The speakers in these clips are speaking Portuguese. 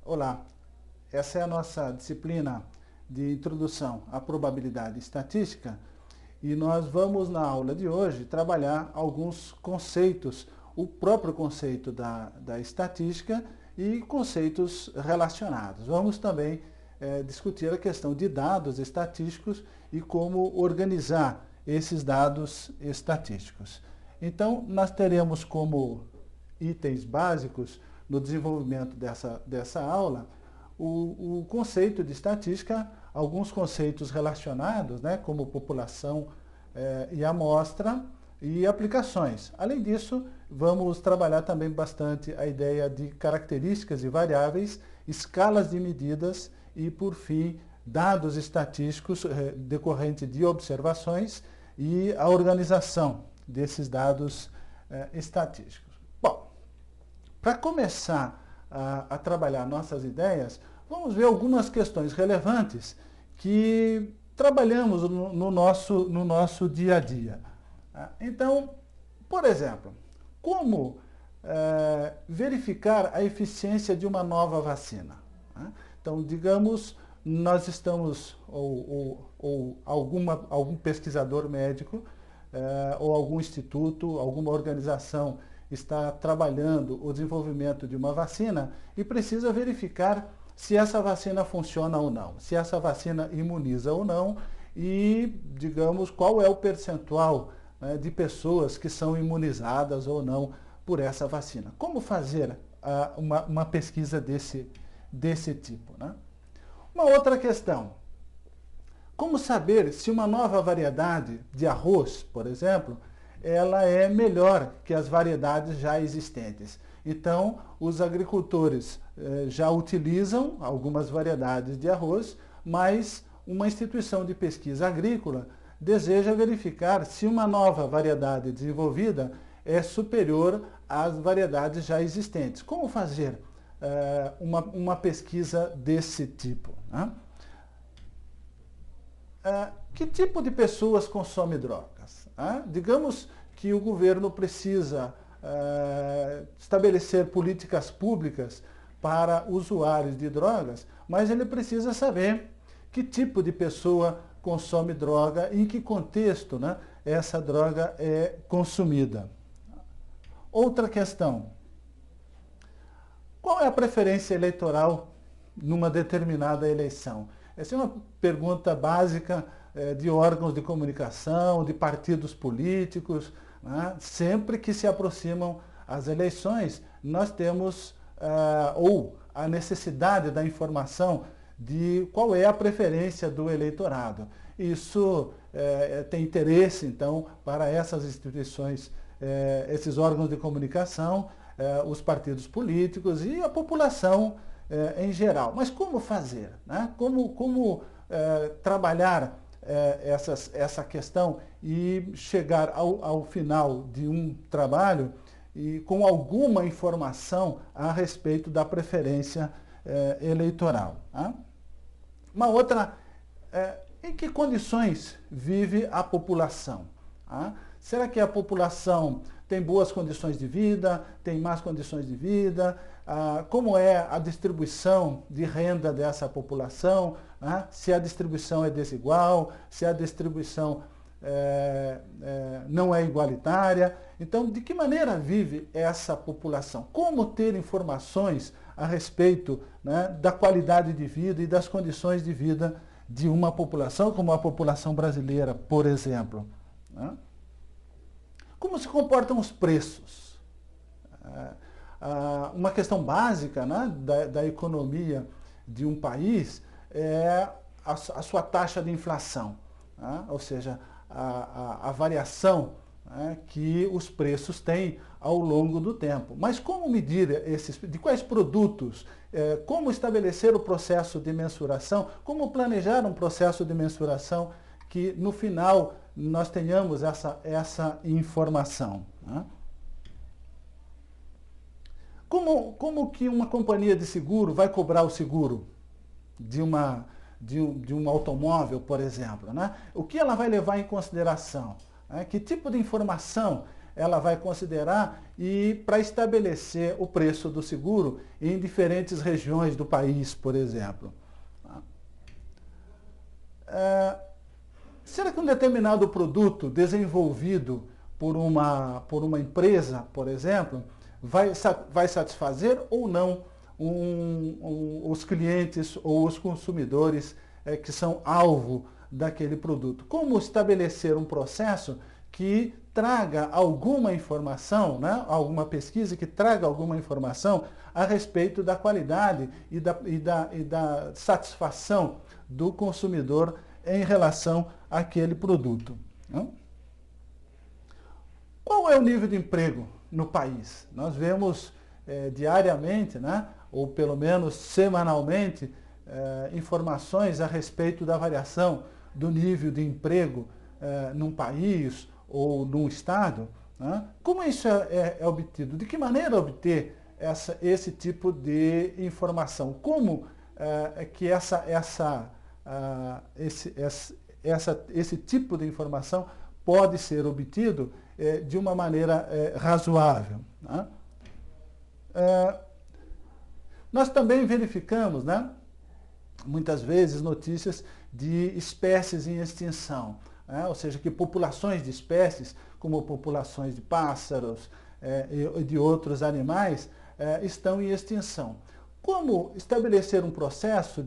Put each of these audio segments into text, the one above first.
Olá, essa é a nossa disciplina de introdução à probabilidade estatística e nós vamos na aula de hoje trabalhar alguns conceitos, o próprio conceito da estatística e conceitos relacionados. Vamos também discutir a questão de dados estatísticos e como organizar esses dados estatísticos. Então, nós teremos como itens básicos no desenvolvimento dessa aula o conceito de estatística, alguns conceitos relacionados, né, como população e amostra e aplicações. Além disso, vamos trabalhar também bastante a ideia de características e variáveis, escalas de medidas e, por fim, dados estatísticos decorrentes de observações e a organização desses dados estatísticos. Bom, para começar a trabalhar nossas ideias, vamos ver algumas questões relevantes que trabalhamos no nosso dia a dia. Então, por exemplo, como verificar a eficiência de uma nova vacina? Então, digamos, nós estamos, ou algum pesquisador médico, ou algum instituto, alguma organização está trabalhando o desenvolvimento de uma vacina e precisa verificar se essa vacina funciona ou não, se essa vacina imuniza ou não e, digamos, qual é o percentual de pessoas que são imunizadas ou não por essa vacina. Como fazer uma pesquisa desse tipo, né? Uma outra questão, como saber se uma nova variedade de arroz, por exemplo, ela é melhor que as variedades já existentes? Então, os agricultores já utilizam algumas variedades de arroz, mas uma instituição de pesquisa agrícola deseja verificar se uma nova variedade desenvolvida é superior às variedades já existentes. Como fazer uma pesquisa desse tipo, né? Que tipo de pessoas consome drogas? Digamos que o governo precisa estabelecer políticas públicas para usuários de drogas, mas ele precisa saber que tipo de pessoa consome droga e em que contexto, né, essa droga é consumida. Outra questão, qual é a preferência eleitoral numa determinada eleição? Essa é uma pergunta básica de órgãos de comunicação, de partidos políticos, né? Sempre que se aproximam as eleições, nós temos ou a necessidade da informação de qual é a preferência do eleitorado. Isso tem interesse, então, para essas instituições, esses órgãos de comunicação, os partidos políticos e a população em geral. Mas como fazer, né? Como trabalhar essa questão e chegar ao final de um trabalho e com alguma informação a respeito da preferência eleitoral. Né? Uma outra, em que condições vive a população? Será que a população tem boas condições de vida, tem más condições de vida? Como é a distribuição de renda dessa população? Se a distribuição é desigual, se a distribuição não é igualitária. Então, de que maneira vive essa população? Como ter informações a respeito, né, da qualidade de vida e das condições de vida de uma população, como a população brasileira, por exemplo? Né? Como se comportam os preços? Uma questão básica, né, da economia de um país é a sua taxa de inflação, né? Ou seja, a variação, né, que os preços têm ao longo do tempo. Mas como medir de quais produtos, como estabelecer o processo de mensuração, como planejar um processo de mensuração que no final nós tenhamos essa informação, né? Como que uma companhia de seguro vai cobrar o seguro de um automóvel, por exemplo, né? O que ela vai levar em consideração? Que tipo de informação ela vai considerar e para estabelecer o preço do seguro em diferentes regiões do país, por exemplo. Será que um determinado produto desenvolvido por uma empresa, por exemplo, vai satisfazer ou não os clientes ou os consumidores que são alvo daquele produto? Como estabelecer um processo que traga alguma informação, né, alguma pesquisa que traga alguma informação a respeito da qualidade e da satisfação do consumidor em relação àquele produto, né? Qual é o nível de emprego no país? Nós vemos diariamente, né, ou pelo menos semanalmente, informações a respeito da variação do nível de emprego num país ou num estado, né? Como isso é obtido? De que maneira obter esse tipo de informação? Como que esse tipo de informação pode ser obtido de uma maneira razoável, né? Nós também verificamos, né, muitas vezes notícias de espécies em extinção, né? Ou seja, que populações de espécies, como populações de pássaros e de outros animais, estão em extinção. Como estabelecer um processo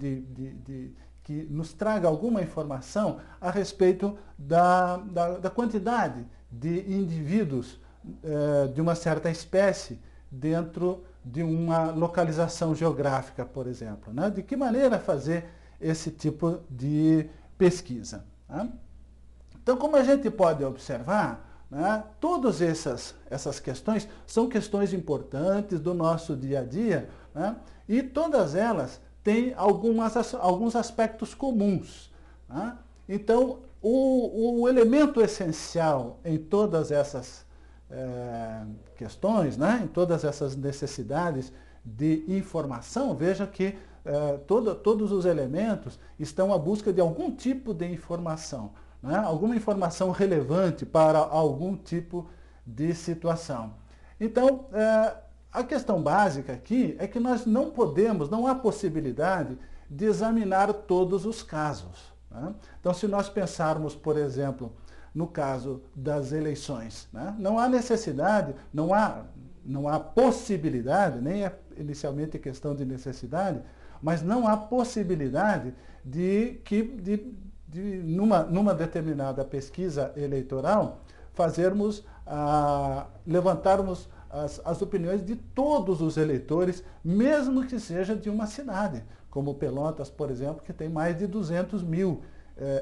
que nos traga alguma informação a respeito da quantidade de indivíduos de uma certa espécie dentro de uma localização geográfica, por exemplo, né? De que maneira fazer esse tipo de pesquisa, né? Então, como a gente pode observar, né, todas essas questões são questões importantes do nosso dia a dia, né, e todas elas têm alguns aspectos comuns, né? Então, o elemento essencial em todas essas questões, né, em todas essas necessidades de informação, veja que todos os elementos estão à busca de algum tipo de informação, né, alguma informação relevante para algum tipo de situação. Então, a questão básica aqui é que nós não há possibilidade de examinar todos os casos, né? Então, se nós pensarmos, por exemplo, no caso das eleições, né, não há necessidade, não há possibilidade, nem é inicialmente questão de necessidade, mas não há possibilidade de numa determinada pesquisa eleitoral, levantarmos as opiniões de todos os eleitores, mesmo que seja de uma cidade, como Pelotas, por exemplo, que tem mais de 200 mil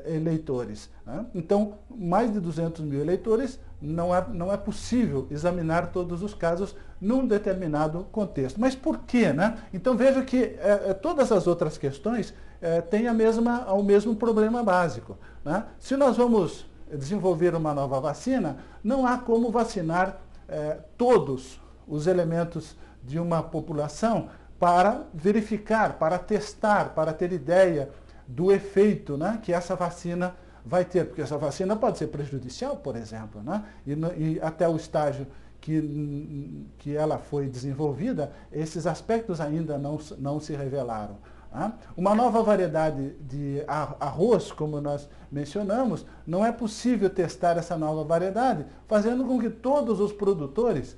eleitores, né? Então, mais de 200 mil eleitores, não é possível examinar todos os casos num determinado contexto. Mas por quê, né? Então, veja que todas as outras questões têm o mesmo problema básico, né? Se nós vamos desenvolver uma nova vacina, não há como vacinar todos os elementos de uma população para verificar, para testar, para ter ideia do efeito, né, que essa vacina vai ter, porque essa vacina pode ser prejudicial, por exemplo, né, e até o estágio que ela foi desenvolvida, esses aspectos ainda não se revelaram, né? Uma nova variedade de arroz, como nós mencionamos, não é possível testar essa nova variedade, fazendo com que todos os produtores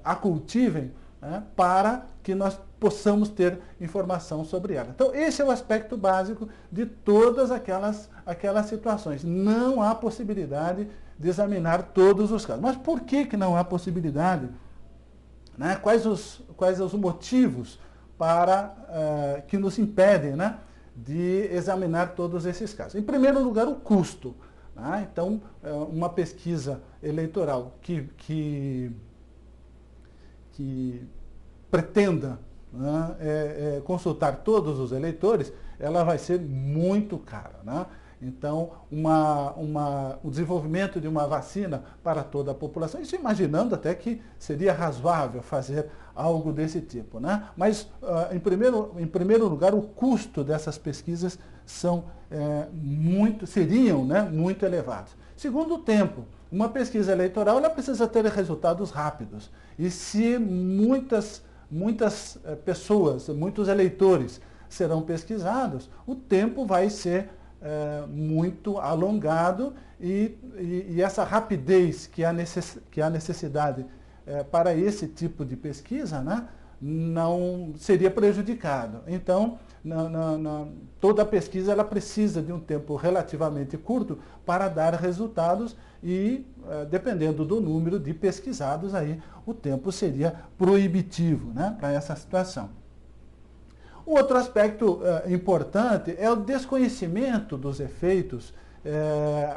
a cultivem, né, para que nós possamos ter informação sobre ela. Então, esse é o aspecto básico de todas aquelas situações. Não há possibilidade de examinar todos os casos. Mas por que não há possibilidade? Né? Quais os motivos que nos impedem, né, de examinar todos esses casos? Em primeiro lugar, o custo, né? Então, uma pesquisa eleitoral que pretenda, né, consultar todos os eleitores, ela vai ser muito cara, né? Então, o desenvolvimento de uma vacina para toda a população, isso imaginando até que seria razoável fazer algo desse tipo, né? Mas, em primeiro lugar, o custo dessas pesquisas seriam, né, muito elevados. Segundo, o tempo. Uma pesquisa eleitoral ela precisa ter resultados rápidos. E se muitas pessoas, muitos eleitores serão pesquisados, o tempo vai ser muito alongado e essa rapidez que há necessidade para esse tipo de pesquisa, né, não seria prejudicado. Então, toda a pesquisa ela precisa de um tempo relativamente curto para dar resultados e, dependendo do número de pesquisados, aí o tempo seria proibitivo, né, para essa situação. O outro aspecto importante é o desconhecimento dos efeitos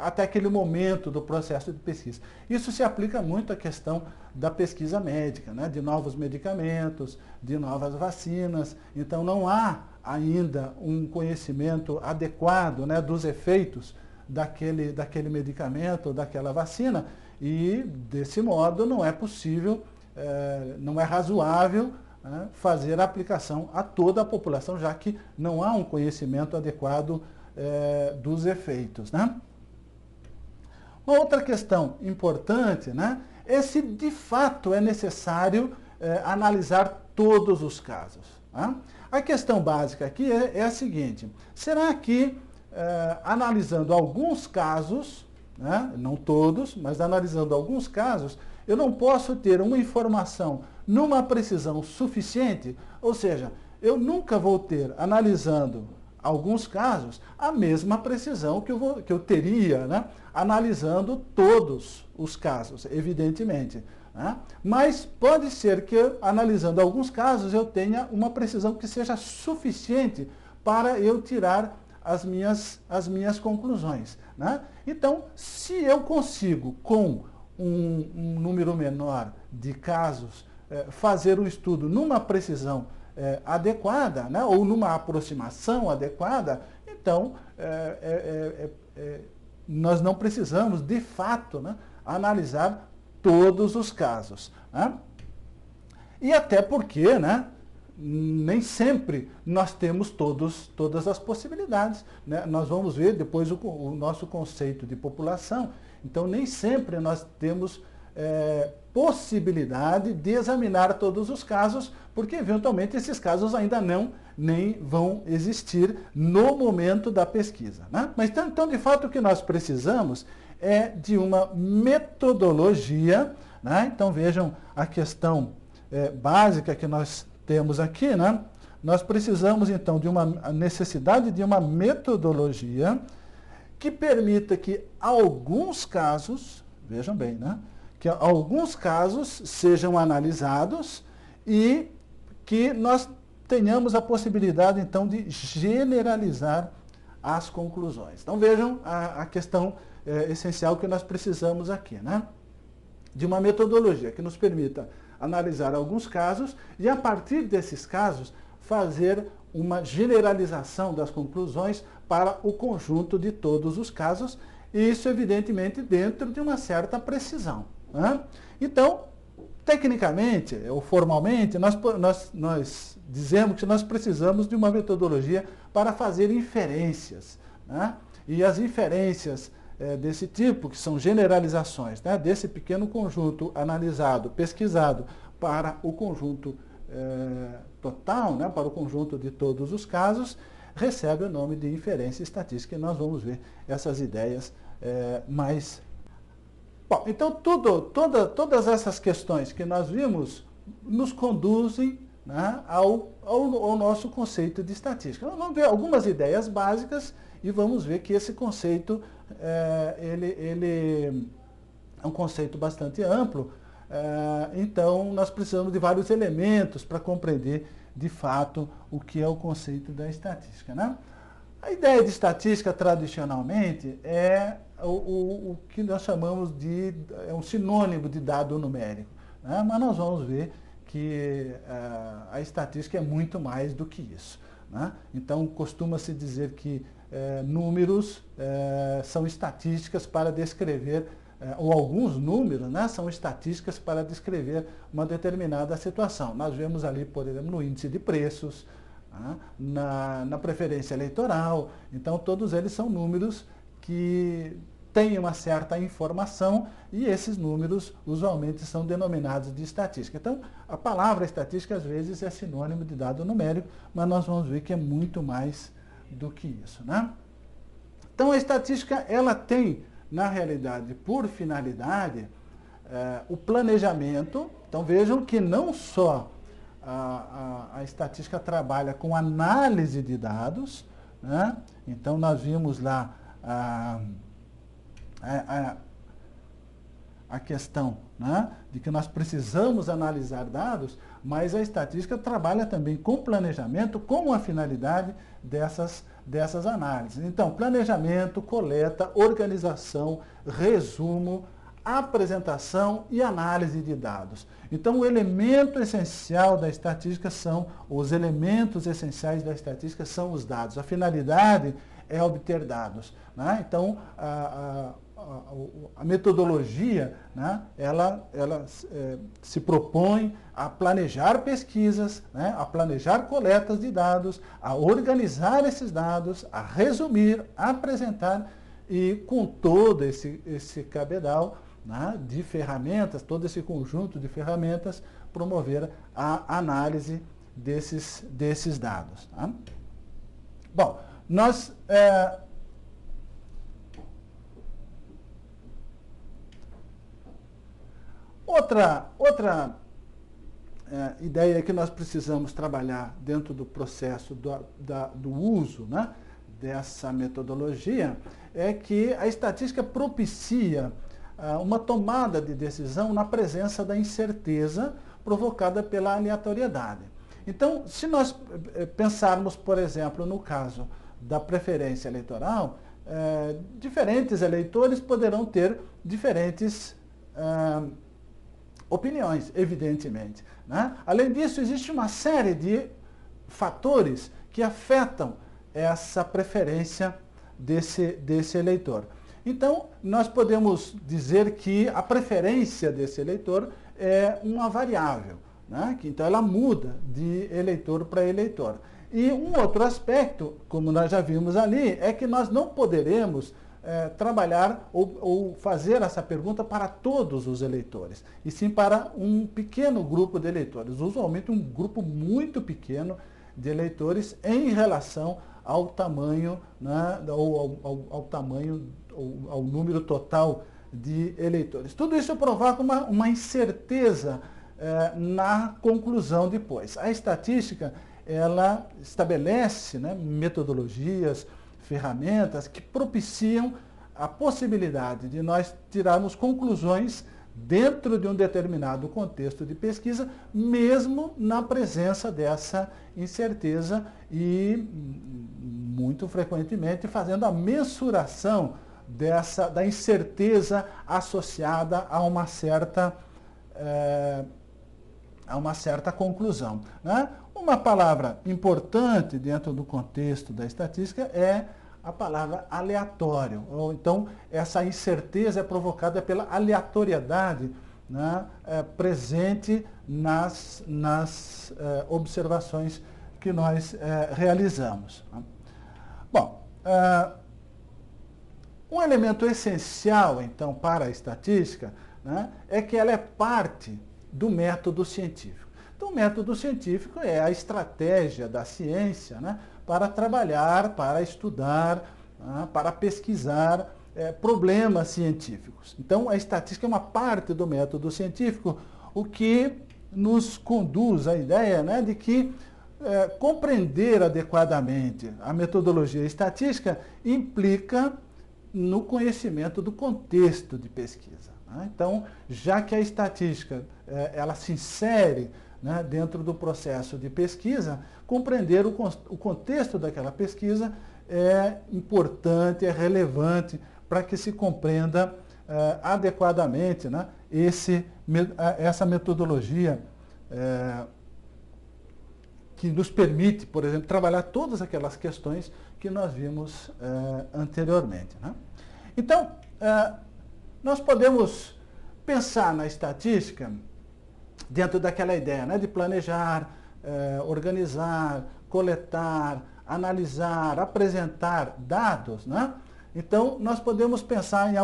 até aquele momento do processo de pesquisa. Isso se aplica muito à questão da pesquisa médica, né, de novos medicamentos, de novas vacinas. Então não há ainda um conhecimento adequado, né, dos efeitos daquele medicamento, daquela vacina, e desse modo não é possível, não é razoável fazer a aplicação a toda a população, já que não há um conhecimento adequado dos efeitos, né? Uma outra questão importante, né, é se de fato é necessário analisar todos os casos. Né? A questão básica aqui é a seguinte: será que analisando alguns casos, né, não todos, mas analisando alguns casos, eu não posso ter uma informação numa precisão suficiente? Ou seja, eu nunca vou ter, analisando alguns casos, a mesma precisão que eu teria, né, analisando todos os casos, evidentemente. Né? Mas pode ser que, analisando alguns casos, eu tenha uma precisão que seja suficiente para eu tirar as minhas conclusões. Né? Então, se eu consigo, com um número menor de casos, fazer o estudo numa precisão adequada, né, ou numa aproximação adequada, então nós não precisamos, de fato, né, analisar todos os casos. Né? E até porque, né, nem sempre nós temos todas as possibilidades. Né? Nós vamos ver depois o nosso conceito de população. Então, nem sempre nós temos possibilidade de examinar todos os casos, porque eventualmente esses casos ainda nem vão existir no momento da pesquisa. Né? Mas então, de fato, o que nós precisamos é de uma metodologia. Né? Então, vejam a questão básica que nós temos aqui. Né? Nós precisamos, então, a necessidade de uma metodologia que permita que alguns casos, vejam bem, né, que alguns casos sejam analisados e que nós tenhamos a possibilidade, então, de generalizar as conclusões. Então, vejam a questão essencial que nós precisamos aqui, né, de uma metodologia que nos permita analisar alguns casos e, a partir desses casos, fazer uma generalização das conclusões para o conjunto de todos os casos, e isso, evidentemente, dentro de uma certa precisão. Né? Então, tecnicamente ou formalmente, nós dizemos que nós precisamos de uma metodologia para fazer inferências. Né? E as inferências desse tipo, que são generalizações, né, desse pequeno conjunto analisado, pesquisado, para o conjunto total, né, para o conjunto de todos os casos, recebe o nome de inferência estatística, e nós vamos ver essas ideias mais... Bom, então todas essas questões que nós vimos nos conduzem, né, ao nosso conceito de estatística. Nós vamos ver algumas ideias básicas e vamos ver que esse conceito ele é um conceito bastante amplo. Então, nós precisamos de vários elementos para compreender, de fato, o que é o conceito da estatística. Né? A ideia de estatística, tradicionalmente, é o que nós chamamos de um sinônimo de dado numérico. Né? Mas nós vamos ver que a estatística é muito mais do que isso. Né? Então, costuma-se dizer que números são estatísticas para descrever, ou alguns números, né, são estatísticas para descrever uma determinada situação. Nós vemos ali, por exemplo, no índice de preços, na preferência eleitoral. Então, todos eles são números que têm uma certa informação e esses números usualmente são denominados de estatística. Então, a palavra estatística às vezes é sinônimo de dado numérico, mas nós vamos ver que é muito mais do que isso, né? Então, a estatística, ela tem, na realidade, por finalidade, o planejamento. Então, vejam que não só a estatística trabalha com análise de dados, né? Então, nós vimos lá a questão, né, de que nós precisamos analisar dados, mas a estatística trabalha também com planejamento, com a finalidade dessas análises. Então, planejamento, coleta, organização, resumo, apresentação e análise de dados. Então, o elemento essencial da estatística os elementos essenciais da estatística são os dados. A finalidade é obter dados, né? Então, a metodologia, né, ela se propõe a planejar pesquisas, né, a planejar coletas de dados, a organizar esses dados, a resumir, a apresentar e com todo esse cabedal, né, de ferramentas, todo esse conjunto de ferramentas, promover a análise desses dados. Tá? Bom, nós... Outra ideia que nós precisamos trabalhar dentro do processo do uso, né, dessa metodologia é que a estatística propicia uma tomada de decisão na presença da incerteza provocada pela aleatoriedade. Então, se nós pensarmos, por exemplo, no caso da preferência eleitoral, diferentes eleitores poderão ter diferentes opiniões, evidentemente, né? Além disso, existe uma série de fatores que afetam essa preferência desse eleitor. Então, nós podemos dizer que a preferência desse eleitor é uma variável, né? Então, ela muda de eleitor para eleitor. E um outro aspecto, como nós já vimos ali, é que nós não poderemos trabalhar ou fazer essa pergunta para todos os eleitores, e sim para um pequeno grupo de eleitores, usualmente um grupo muito pequeno de eleitores em relação ao tamanho, né, ao tamanho, ao número total de eleitores. Tudo isso provoca uma incerteza na conclusão depois. A estatística, ela estabelece, né, metodologias, ferramentas que propiciam a possibilidade de nós tirarmos conclusões dentro de um determinado contexto de pesquisa, mesmo na presença dessa incerteza e, muito frequentemente, fazendo a mensuração da incerteza associada a uma certa conclusão, né? Uma palavra importante dentro do contexto da estatística é a palavra aleatório. Ou então, essa incerteza é provocada pela aleatoriedade, né, presente nas observações que nós realizamos. Bom, um elemento essencial, então, para a estatística, né, é que ela é parte do método científico. Então, o método científico é a estratégia da ciência, né, para trabalhar, para estudar, para pesquisar problemas científicos. Então, a estatística é uma parte do método científico, o que nos conduz à ideia, né, de que compreender adequadamente a metodologia estatística implica no conhecimento do contexto de pesquisa, né? Então, já que a estatística ela se insere, né, dentro do processo de pesquisa, compreender o contexto daquela pesquisa é importante, é relevante para que se compreenda adequadamente, né, essa metodologia que nos permite, por exemplo, trabalhar todas aquelas questões que nós vimos anteriormente, né? Então, nós podemos pensar na estatística dentro daquela ideia, né, de planejar, organizar, coletar, analisar, apresentar dados, né? Então, nós podemos pensar em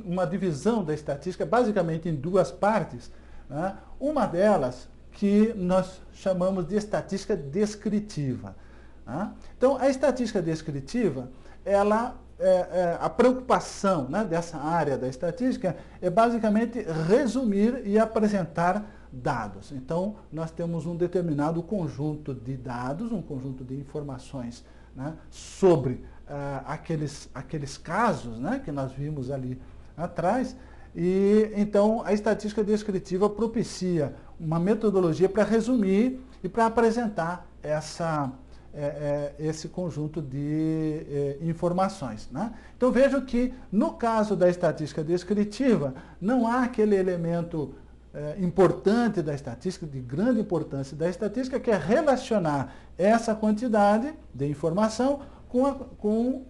uma divisão da estatística, basicamente em duas partes, né? Uma delas que nós chamamos de estatística descritiva, né? Então, a estatística descritiva, a preocupação, né, dessa área da estatística é basicamente resumir e apresentar dados. Então, nós temos um determinado conjunto de dados, um conjunto de informações, né, sobre aqueles casos, né, que nós vimos ali atrás, e então a estatística descritiva propicia uma metodologia para resumir e para apresentar esse conjunto de informações, né? Então vejo que no caso da estatística descritiva não há aquele elemento importante da estatística, de grande importância da estatística, que é relacionar essa quantidade de informação com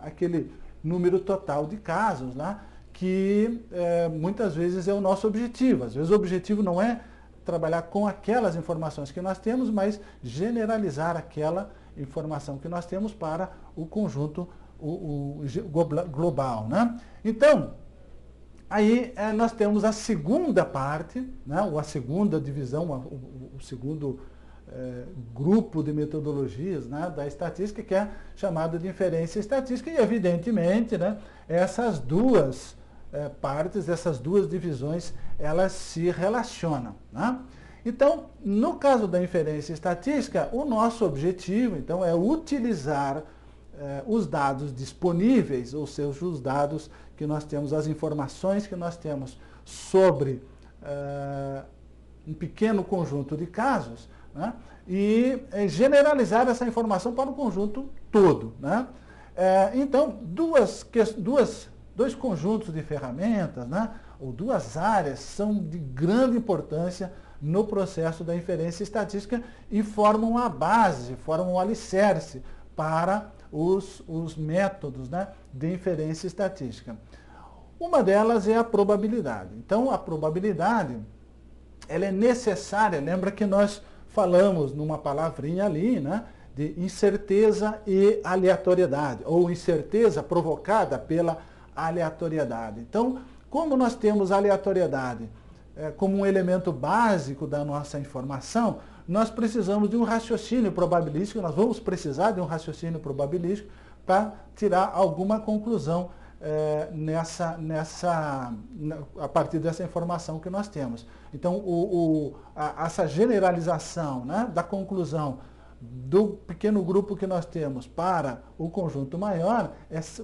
aquele número total de casos, né, que muitas vezes é o nosso objetivo. Às vezes o objetivo não é trabalhar com aquelas informações que nós temos, mas generalizar aquela informação que nós temos para o conjunto global, né? Então, aí nós temos a segunda parte, né, ou a segunda divisão, o segundo grupo de metodologias, né, da estatística, que é chamado de inferência estatística, e evidentemente, né, essas duas partes, essas duas divisões, elas se relacionam, né? Então, no caso da inferência estatística, o nosso objetivo, então, é utilizar os dados disponíveis, ou seja, os dados que nós temos, as informações que nós temos sobre um pequeno conjunto de casos, né, e generalizar essa informação para o conjunto todo, né? Então, dois conjuntos de ferramentas, né, ou duas áreas são de grande importância no processo da inferência estatística e formam a base, formam o alicerce para os métodos, né, de inferência estatística. Uma delas é a probabilidade. Então, a probabilidade, ela é necessária. Lembra que nós falamos numa palavrinha ali, né, de incerteza e aleatoriedade, ou incerteza provocada pela aleatoriedade. Então, como nós temos aleatoriedade como um elemento básico da nossa informação, nós precisamos de um raciocínio probabilístico, nós vamos precisar de um raciocínio probabilístico para tirar alguma conclusão a partir dessa informação que nós temos. Então, essa generalização, né, da conclusão do pequeno grupo que nós temos para o conjunto maior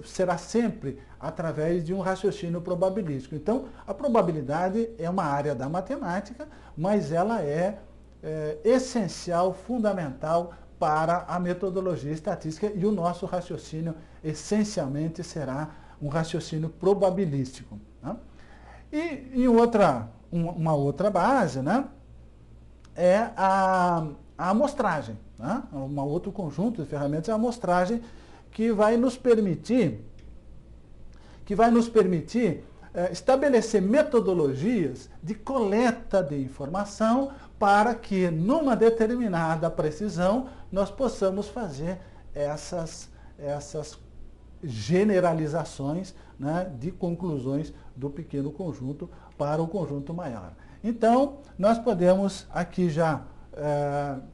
será sempre através de um raciocínio probabilístico. Então, a probabilidade é uma área da matemática, mas ela é essencial, fundamental para a metodologia estatística, e o nosso raciocínio essencialmente será um raciocínio probabilístico, né? E uma outra base, né, é a amostragem, né? Um outro conjunto de ferramentas é a amostragem, que vai nos permitir estabelecer metodologias de coleta de informação para que, numa determinada precisão, nós possamos fazer essas generalizações, né, de conclusões do pequeno conjunto para o conjunto maior. Então, nós podemos aqui já,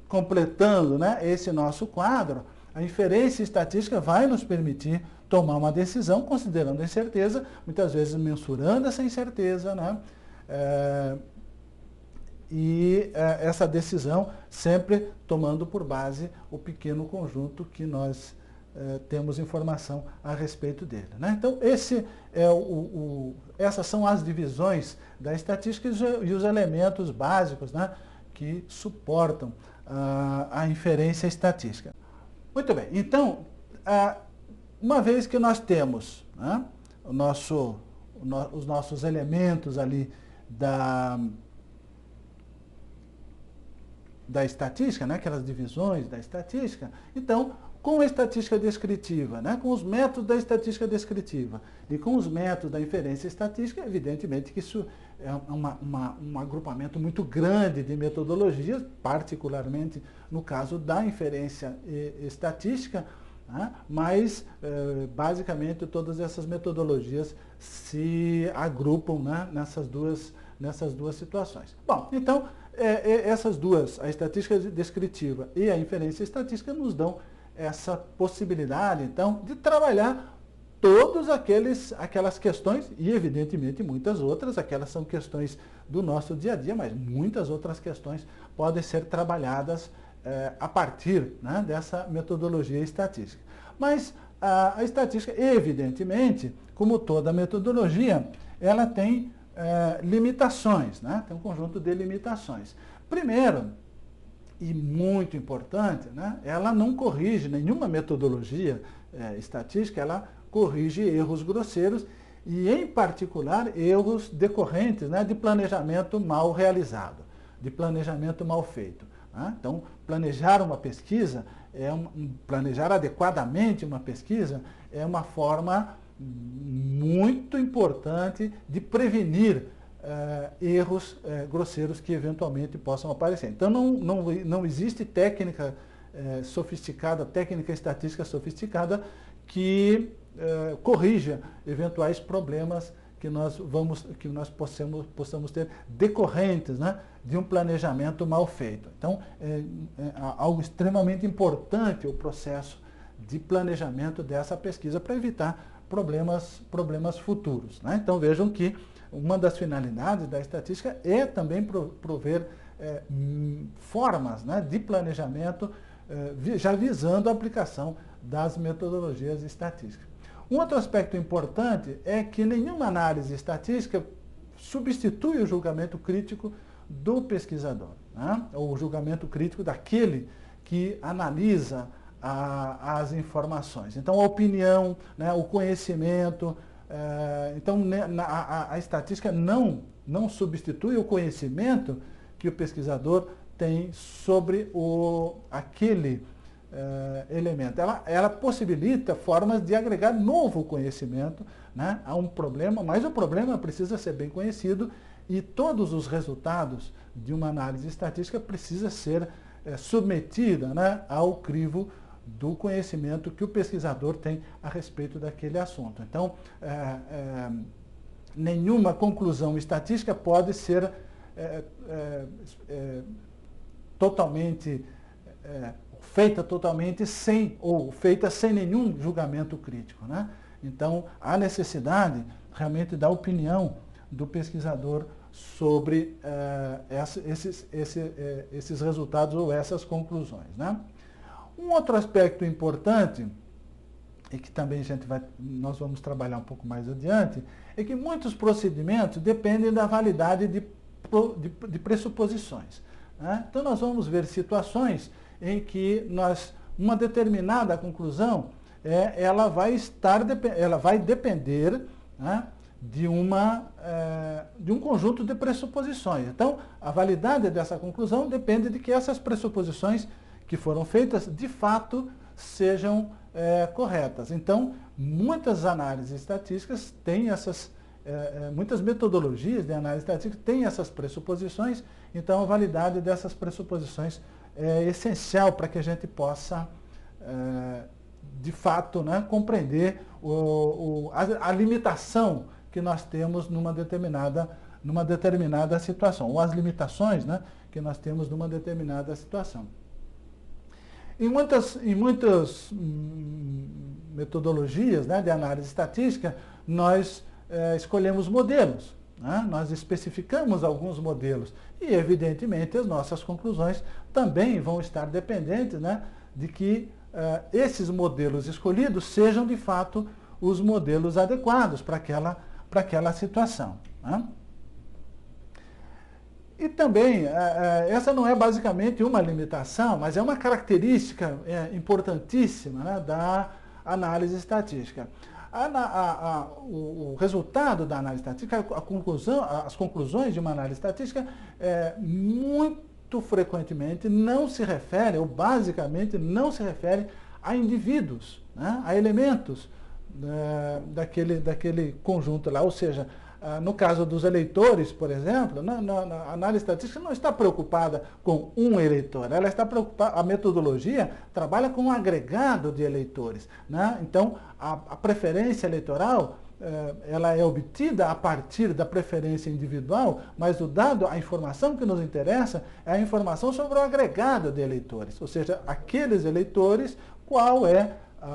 completando, né, esse nosso quadro, a inferência estatística vai nos permitir tomar uma decisão considerando a incerteza, muitas vezes mensurando essa incerteza, né, essa decisão sempre tomando por base o pequeno conjunto que nós temos informação a respeito dele, né? Então, essas são as divisões da estatística e os elementos básicos, né, que suportam a inferência estatística. Muito bem, então, uma vez que nós temos, né, os nossos elementos ali da estatística, né, aquelas divisões da estatística. Então, com a estatística descritiva, né, com os métodos da estatística descritiva e com os métodos da inferência estatística, evidentemente que isso é um agrupamento muito grande de metodologias, particularmente no caso da inferência estatística, né, mas basicamente todas essas metodologias se agrupam, né, nessas duas situações. Bom, então essas duas, a estatística descritiva e a inferência estatística, nos dão essa possibilidade, então, de trabalhar todas aquelas questões, e evidentemente muitas outras, aquelas são questões do nosso dia a dia, mas muitas outras questões podem ser trabalhadas a partir, né, dessa metodologia estatística. Mas a estatística, evidentemente, como toda metodologia, ela tem limitações, né? Tem um conjunto de limitações. Primeiro, e muito importante, né, ela não corrige nenhuma metodologia estatística, ela corrige erros grosseiros e, em particular, erros decorrentes, né, de planejamento mal realizado, de planejamento mal feito. Né? Então, planejar uma pesquisa, planejar adequadamente uma pesquisa, é uma forma muito importante de prevenir erros grosseiros que eventualmente possam aparecer. Então não existe técnica sofisticada, técnica estatística sofisticada que corrija eventuais problemas que nós possamos ter decorrentes, né, de um planejamento mal feito. Então é algo extremamente importante o processo de planejamento dessa pesquisa para evitar problemas futuros. Né? Então vejam que uma das finalidades da estatística é também prover formas, né, de planejamento já visando a aplicação das metodologias estatísticas. Um outro aspecto importante é que nenhuma análise estatística substitui o julgamento crítico do pesquisador, né? Ou o julgamento crítico daquele que analisa as informações. Então, a opinião, né, o conhecimento, então a estatística não substitui o conhecimento que o pesquisador tem sobre aquele elemento. Ela possibilita formas de agregar novo conhecimento, né, a um problema, mas o problema precisa ser bem conhecido e todos os resultados de uma análise estatística precisam ser submetida, né, ao crivo do conhecimento que o pesquisador tem a respeito daquele assunto. Então, nenhuma conclusão estatística pode ser feita totalmente feita sem nenhum julgamento crítico, né? Então, há necessidade realmente da opinião do pesquisador sobre esses resultados ou essas conclusões, né? Um outro aspecto importante, e que também nós vamos trabalhar um pouco mais adiante, é que muitos procedimentos dependem da validade de pressuposições, né? Então nós vamos ver situações em que uma determinada conclusão ela vai depender, né, de um conjunto de pressuposições. Então, a validade dessa conclusão depende de que essas pressuposições que foram feitas, de fato, sejam corretas. Então, muitas análises estatísticas têm muitas metodologias de análise estatística têm essas pressuposições, então a validade dessas pressuposições é essencial para que a gente possa, de fato, né, compreender a limitação que nós temos numa determinada situação, ou as limitações, né, que nós temos numa determinada situação. Em muitas metodologias, né, de análise estatística, nós escolhemos modelos, né? Nós especificamos alguns modelos e, evidentemente, as nossas conclusões também vão estar dependentes, né, de que esses modelos escolhidos sejam, de fato, os modelos adequados para aquela situação, né? E também, essa não é basicamente uma limitação, mas é uma característica importantíssima, né, da análise estatística. O resultado da análise estatística, as conclusões de uma análise estatística muito frequentemente não se refere, ou basicamente não se refere a indivíduos, né? A elementos daquele conjunto lá. Ou seja, no caso dos eleitores, por exemplo, na análise estatística não está preocupada com um eleitor, ela está preocupada, a metodologia trabalha com um agregado de eleitores, né? Então, a preferência eleitoral, ela é obtida a partir da preferência individual, mas o dado, a informação que nos interessa é a informação sobre o agregado de eleitores, ou seja, aqueles eleitores, qual é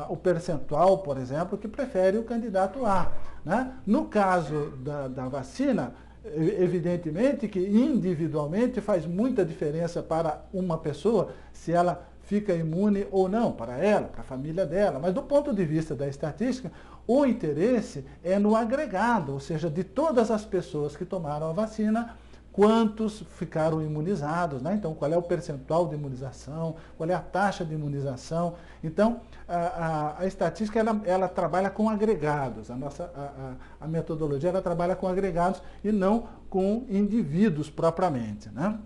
o percentual, por exemplo, que prefere o candidato A, né? No caso da vacina, evidentemente que individualmente faz muita diferença para uma pessoa se ela fica imune ou não, para ela, para a família dela. Mas do ponto de vista da estatística, o interesse é no agregado, ou seja, de todas as pessoas que tomaram a vacina, quantos ficaram imunizados, né? Então, qual é o percentual de imunização, qual é a taxa de imunização. Então, a estatística, ela trabalha com agregados, a metodologia, ela trabalha com agregados e não com indivíduos propriamente, né?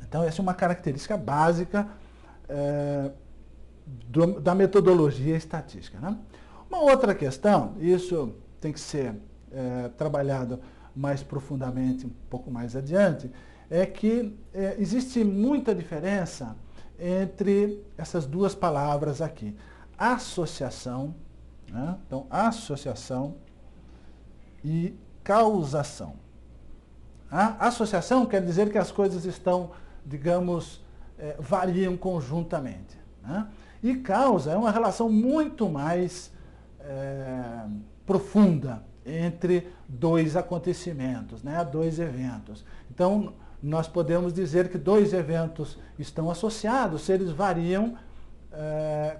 Então, essa é uma característica básica da metodologia estatística, né? Uma outra questão, isso tem que ser trabalhado mais profundamente, um pouco mais adiante, é que existe muita diferença entre essas duas palavras aqui. Associação, né? Então, associação e causação. A associação quer dizer que as coisas estão, digamos, variam conjuntamente, né? E causa é uma relação muito mais profunda entre dois acontecimentos, né? Dois eventos. Então, nós podemos dizer que dois eventos estão associados se eles variam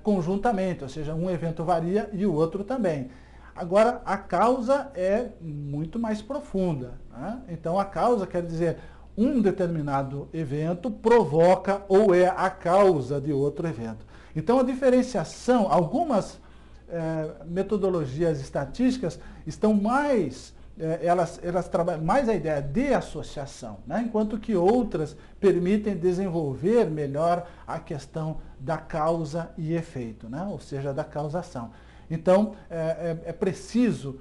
conjuntamente, ou seja, um evento varia e o outro também. Agora, a causa é muito mais profunda, né? Então, a causa quer dizer um determinado evento provoca ou é a causa de outro evento. Então, a diferenciação, algumas metodologias estatísticas estão mais, elas trabalham mais a ideia de associação, né? Enquanto que outras permitem desenvolver melhor a questão da causa e efeito, né? Ou seja, da causação. Então, é preciso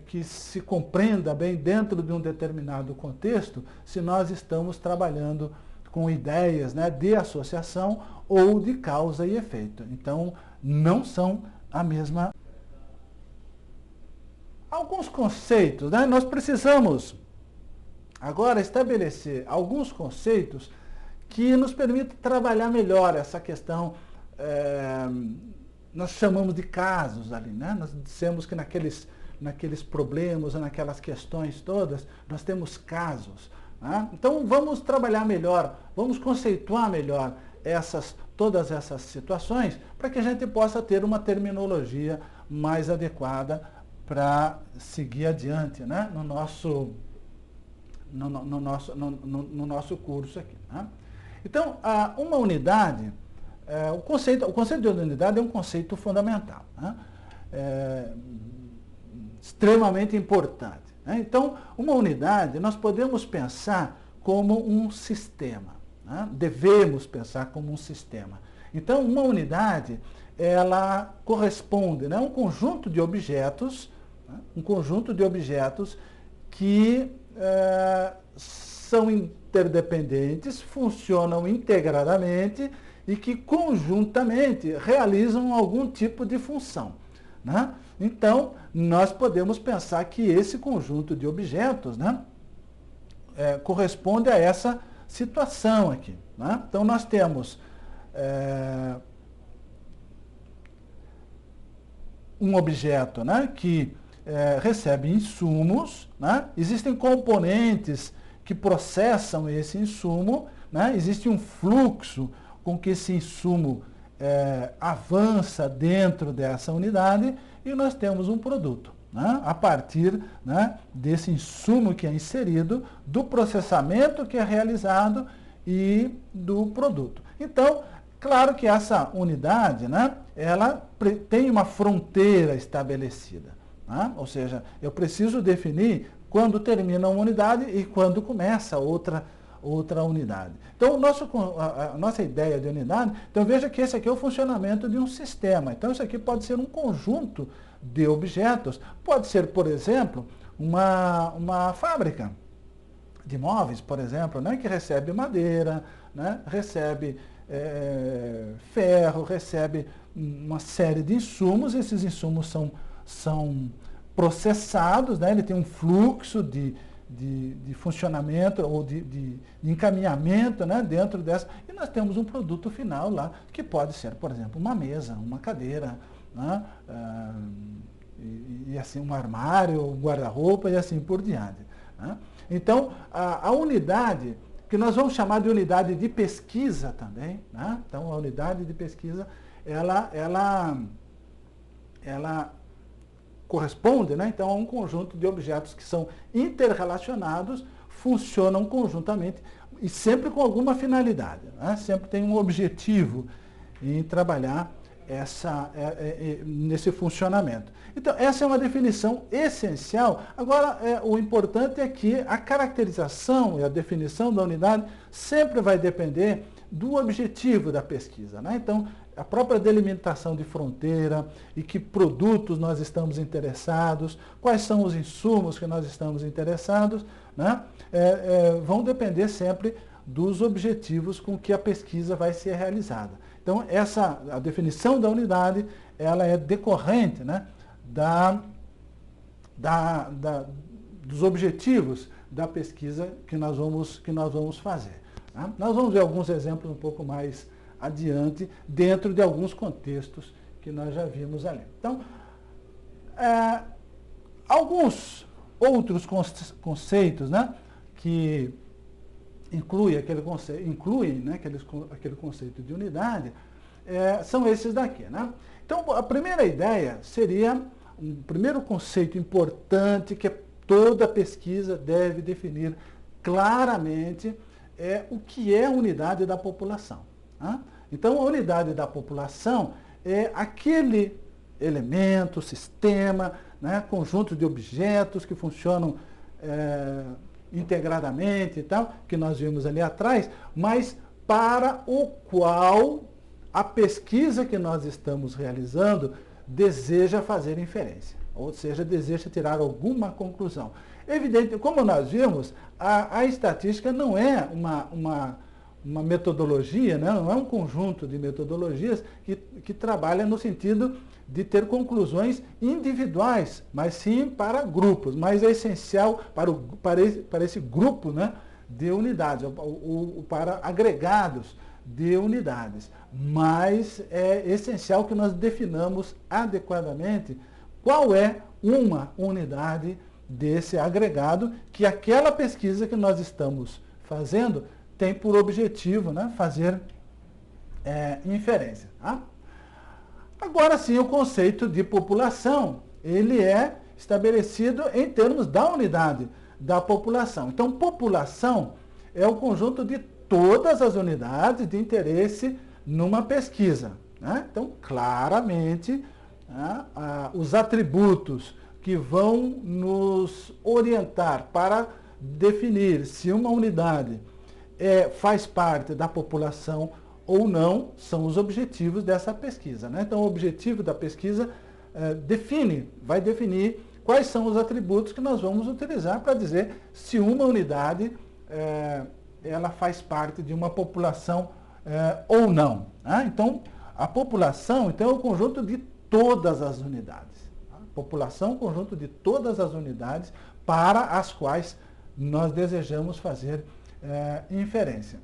que se compreenda bem dentro de um determinado contexto se nós estamos trabalhando com ideias, né, de associação ou de causa e efeito. Então, não são a mesma. Alguns conceitos, né? Nós precisamos agora estabelecer alguns conceitos que nos permitam trabalhar melhor essa questão. Nós chamamos de casos ali, né? Nós dissemos que naqueles problemas, naquelas questões todas, nós temos casos, né? Então vamos trabalhar melhor, vamos conceituar melhor todas essas situações, para que a gente possa ter uma terminologia mais adequada para seguir adiante, né? no nosso curso aqui, né? Então, uma unidade, o conceito de unidade é um conceito fundamental, né? Extremamente importante, né? Então, uma unidade nós podemos pensar como um sistema, né? Devemos pensar como um sistema. Então, uma unidade, ela corresponde, né, a um conjunto de objetos, né, que são interdependentes, funcionam integradamente e que conjuntamente realizam algum tipo de função, né? Então, nós podemos pensar que esse conjunto de objetos, né, corresponde a essa situação aqui, né? Então, nós temos um objeto, né, que recebe insumos, né? Existem componentes que processam esse insumo, né? Existe um fluxo com que esse insumo avança dentro dessa unidade e nós temos um produto, né? A partir, né, desse insumo que é inserido, do processamento que é realizado e do produto. Então, claro que essa unidade, né, ela tem uma fronteira estabelecida, né? Ou seja, eu preciso definir quando termina uma unidade e quando começa outra outra unidade. Então, a nossa ideia de unidade, então veja que esse aqui é o funcionamento de um sistema. Então, isso aqui pode ser um conjunto de objetos. Pode ser, por exemplo, uma fábrica de móveis, por exemplo, né, que recebe madeira, né, recebe ferro, recebe uma série de insumos. Esses insumos são processados, né, ele tem um fluxo de funcionamento ou de encaminhamento, né, dentro dessa, e nós temos um produto final lá, que pode ser, por exemplo, uma mesa, uma cadeira, né, e assim, um armário, um guarda-roupa e assim por diante. Né? Então, a unidade, que nós vamos chamar de unidade de pesquisa também, né? Então, a unidade de pesquisa, ela corresponde, né, então, a um conjunto de objetos que são interrelacionados, funcionam conjuntamente e sempre com alguma finalidade, né? Sempre tem um objetivo em trabalhar nesse funcionamento. Então, essa é uma definição essencial. Agora, o importante é que a caracterização e a definição da unidade sempre vai depender do objetivo da pesquisa, né? Então, a própria delimitação de fronteira e que produtos nós estamos interessados, quais são os insumos que nós estamos interessados, né? Vão depender sempre dos objetivos com que a pesquisa vai ser realizada. Então, a definição da unidade, ela é decorrente, né, dos objetivos da pesquisa que nós vamos fazer. Né? Nós vamos ver alguns exemplos um pouco mais adiante, dentro de alguns contextos que nós já vimos ali. Então, alguns outros conceitos, né, que incluem aquele conceito de unidade, são esses daqui. Né? Então, a primeira ideia seria, um primeiro conceito importante que toda pesquisa deve definir claramente, o que é a unidade da população. Né? Então, a unidade da população é aquele elemento, sistema, né, conjunto de objetos que funcionam integradamente e tal, que nós vimos ali atrás, mas para o qual a pesquisa que nós estamos realizando deseja fazer inferência, ou seja, deseja tirar alguma conclusão. Evidente, como nós vimos, a estatística não é uma metodologia, né? Não é um conjunto de metodologias que trabalha no sentido de ter conclusões individuais, mas sim para grupos. Mas é essencial para esse grupo, né, de unidades, ou para agregados de unidades. Mas é essencial que nós definamos adequadamente qual é uma unidade desse agregado que aquela pesquisa que nós estamos fazendo tem por objetivo, né, fazer inferência. Tá? Agora sim, o conceito de população, ele é estabelecido em termos da unidade da população. Então, população é o conjunto de todas as unidades de interesse numa pesquisa. Né? Então, claramente, né, os atributos que vão nos orientar para definir se uma unidade faz parte da população ou não, são os objetivos dessa pesquisa. Né? Então, o objetivo da pesquisa vai definir quais são os atributos que nós vamos utilizar para dizer se uma unidade ela faz parte de uma população ou não. Né? Então, a população é o conjunto de todas as unidades. Tá? População, conjunto de todas as unidades para as quais nós desejamos fazer inferência.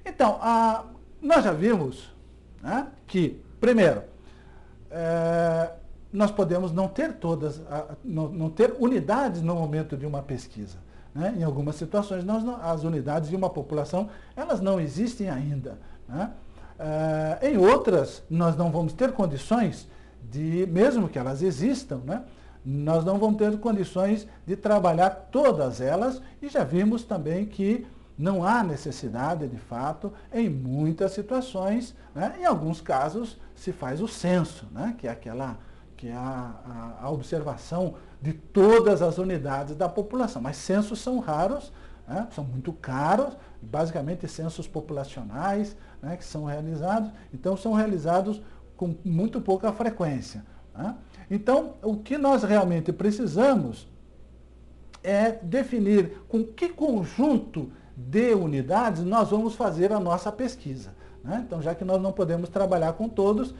Então, nós já vimos, né, que, primeiro, nós podemos não ter não ter unidades no momento de uma pesquisa. Né? Em algumas situações, as unidades de uma população, elas não existem ainda. Né? Em outras, nós não vamos ter condições mesmo que elas existam, né, nós não vamos ter condições de trabalhar todas elas, e já vimos também que não há necessidade, de fato, em muitas situações, né, em alguns casos se faz o censo, né, que é a observação de todas as unidades da população, mas censos são raros, né? São muito caros, basicamente censos populacionais, né, que são realizados, então são realizados com muito pouca frequência, né? Então, o que nós realmente precisamos é definir com que conjunto de unidades nós vamos fazer a nossa pesquisa, né? Então, já que nós não podemos trabalhar com todos,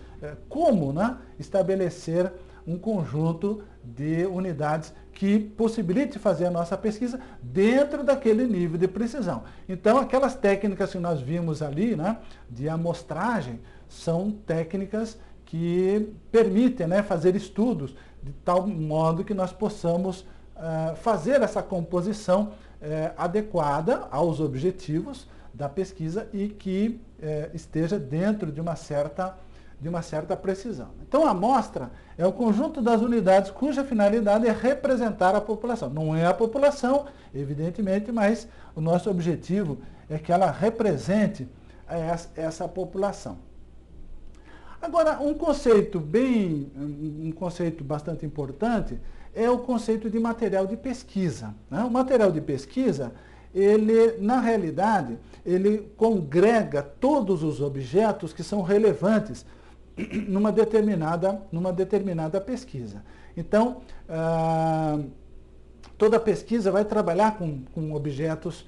como, né, estabelecer um conjunto de unidades que possibilite fazer a nossa pesquisa dentro daquele nível de precisão. Então, aquelas técnicas que nós vimos ali, né, de amostragem, são técnicas que permitem, né, fazer estudos de tal modo que nós possamos fazer essa composição adequada aos objetivos da pesquisa e que esteja dentro de uma certa precisão. Então, a amostra é o conjunto das unidades cuja finalidade é representar a população. Não é a população, evidentemente, mas o nosso objetivo é que ela represente essa população. Agora, um conceito bastante importante é o conceito de material de pesquisa, né? O material de pesquisa, ele, na realidade, ele congrega todos os objetos que são relevantes numa determinada pesquisa. Então, toda pesquisa vai trabalhar com objetos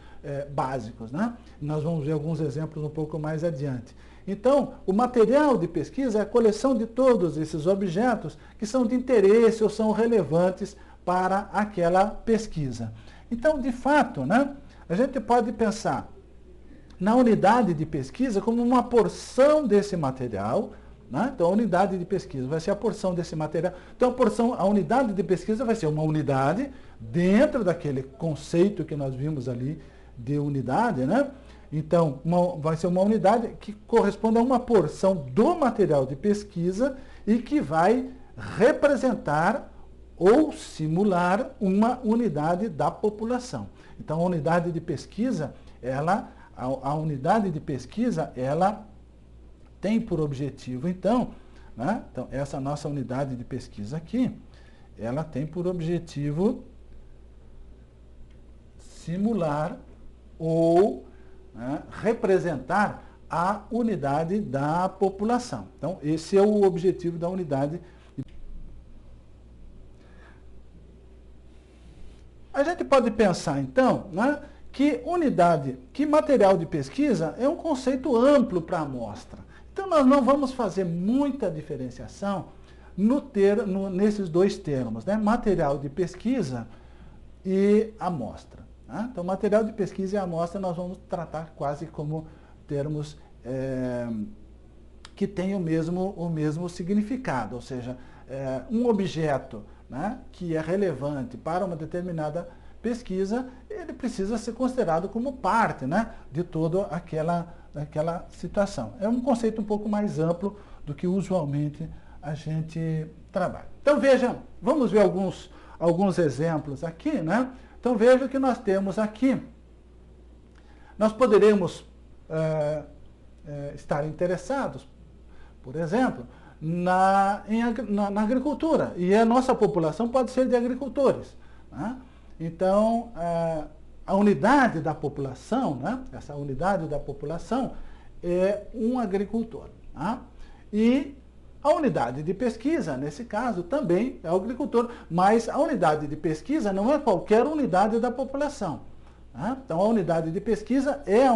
básicos, né? Nós vamos ver alguns exemplos um pouco mais adiante. Então, o material de pesquisa é a coleção de todos esses objetos que são de interesse ou são relevantes para aquela pesquisa. Então, de fato, né, a gente pode pensar na unidade de pesquisa como uma porção desse material, né? Então, a unidade de pesquisa vai ser a porção desse material. Então, a unidade de pesquisa vai ser uma unidade dentro daquele conceito que nós vimos ali de unidade, né? Então, vai ser uma unidade que corresponde a uma porção do material de pesquisa e que vai representar ou simular uma unidade da população. Então, a unidade de pesquisa, a unidade de pesquisa, ela tem por objetivo, então, né? Então, essa nossa unidade de pesquisa aqui, ela tem por objetivo simular ou, né, representar a unidade da população. Então, esse é o objetivo da unidade. A gente pode pensar, então, né, que material de pesquisa é um conceito amplo para a amostra. Então, nós não vamos fazer muita diferenciação nesses dois termos, né, material de pesquisa e amostra. Então, material de pesquisa e amostra nós vamos tratar quase como termos que têm o mesmo significado, ou seja, um objeto, né, que é relevante para uma determinada pesquisa, ele precisa ser considerado como parte, né, de toda aquela situação. É um conceito um pouco mais amplo do que usualmente a gente trabalha. Então, veja, vamos ver alguns exemplos aqui, né? Então, veja o que nós temos aqui. Nós poderíamos estar interessados, por exemplo, na agricultura. E a nossa população pode ser de agricultores, né? Então, a unidade da população, né? Essa unidade da população é um agricultor, né? E a unidade de pesquisa, nesse caso, também é o agricultor, mas a unidade de pesquisa não é qualquer unidade da população, né? Então, a unidade de pesquisa é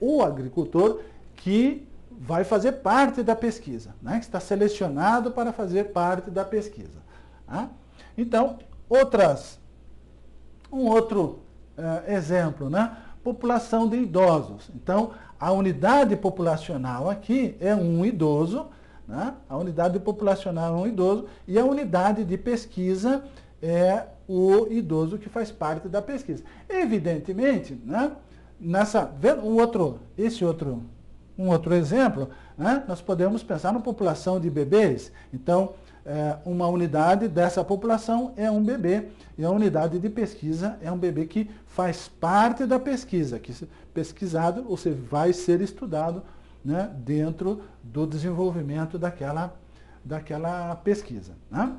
o agricultor que vai fazer parte da pesquisa, né? Que está selecionado para fazer parte da pesquisa, né? Então, um outro exemplo, né? População de idosos. Então, a unidade populacional aqui é um idoso, né? A unidade populacional é um idoso e a unidade de pesquisa é o idoso que faz parte da pesquisa. Evidentemente, né? Um outro exemplo, né? Nós podemos pensar na população de bebês. Então, uma unidade dessa população é um bebê, e a unidade de pesquisa é um bebê que faz parte da pesquisa, que pesquisado, ou seja, vai ser estudado, né, dentro do desenvolvimento daquela pesquisa, né?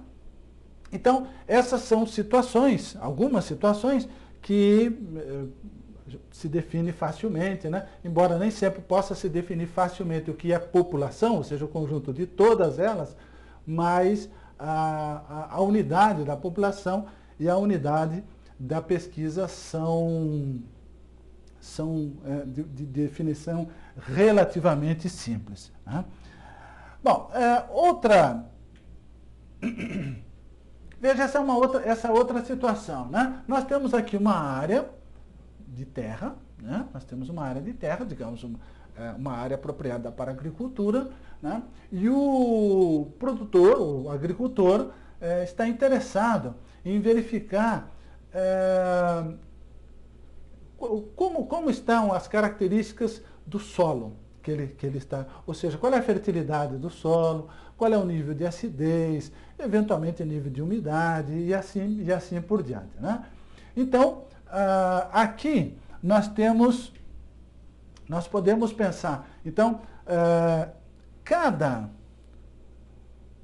Então, essas são situações, algumas situações, que se define facilmente, né? Embora nem sempre possa se definir facilmente o que é população, ou seja, o conjunto de todas elas, mas a unidade da população e a unidade da pesquisa são de definição relativamente simples, né? Bom, veja, essa outra situação, né? Nós temos aqui uma área de terra, né? Nós temos uma área de terra, digamos, uma área apropriada para a agricultura, né? E o produtor, o agricultor, está interessado em verificar como estão as características do solo que ele está, ou seja, qual é a fertilidade do solo, qual é o nível de acidez, eventualmente o nível de umidade e assim por diante, né? Então, aqui nós podemos pensar, então, cada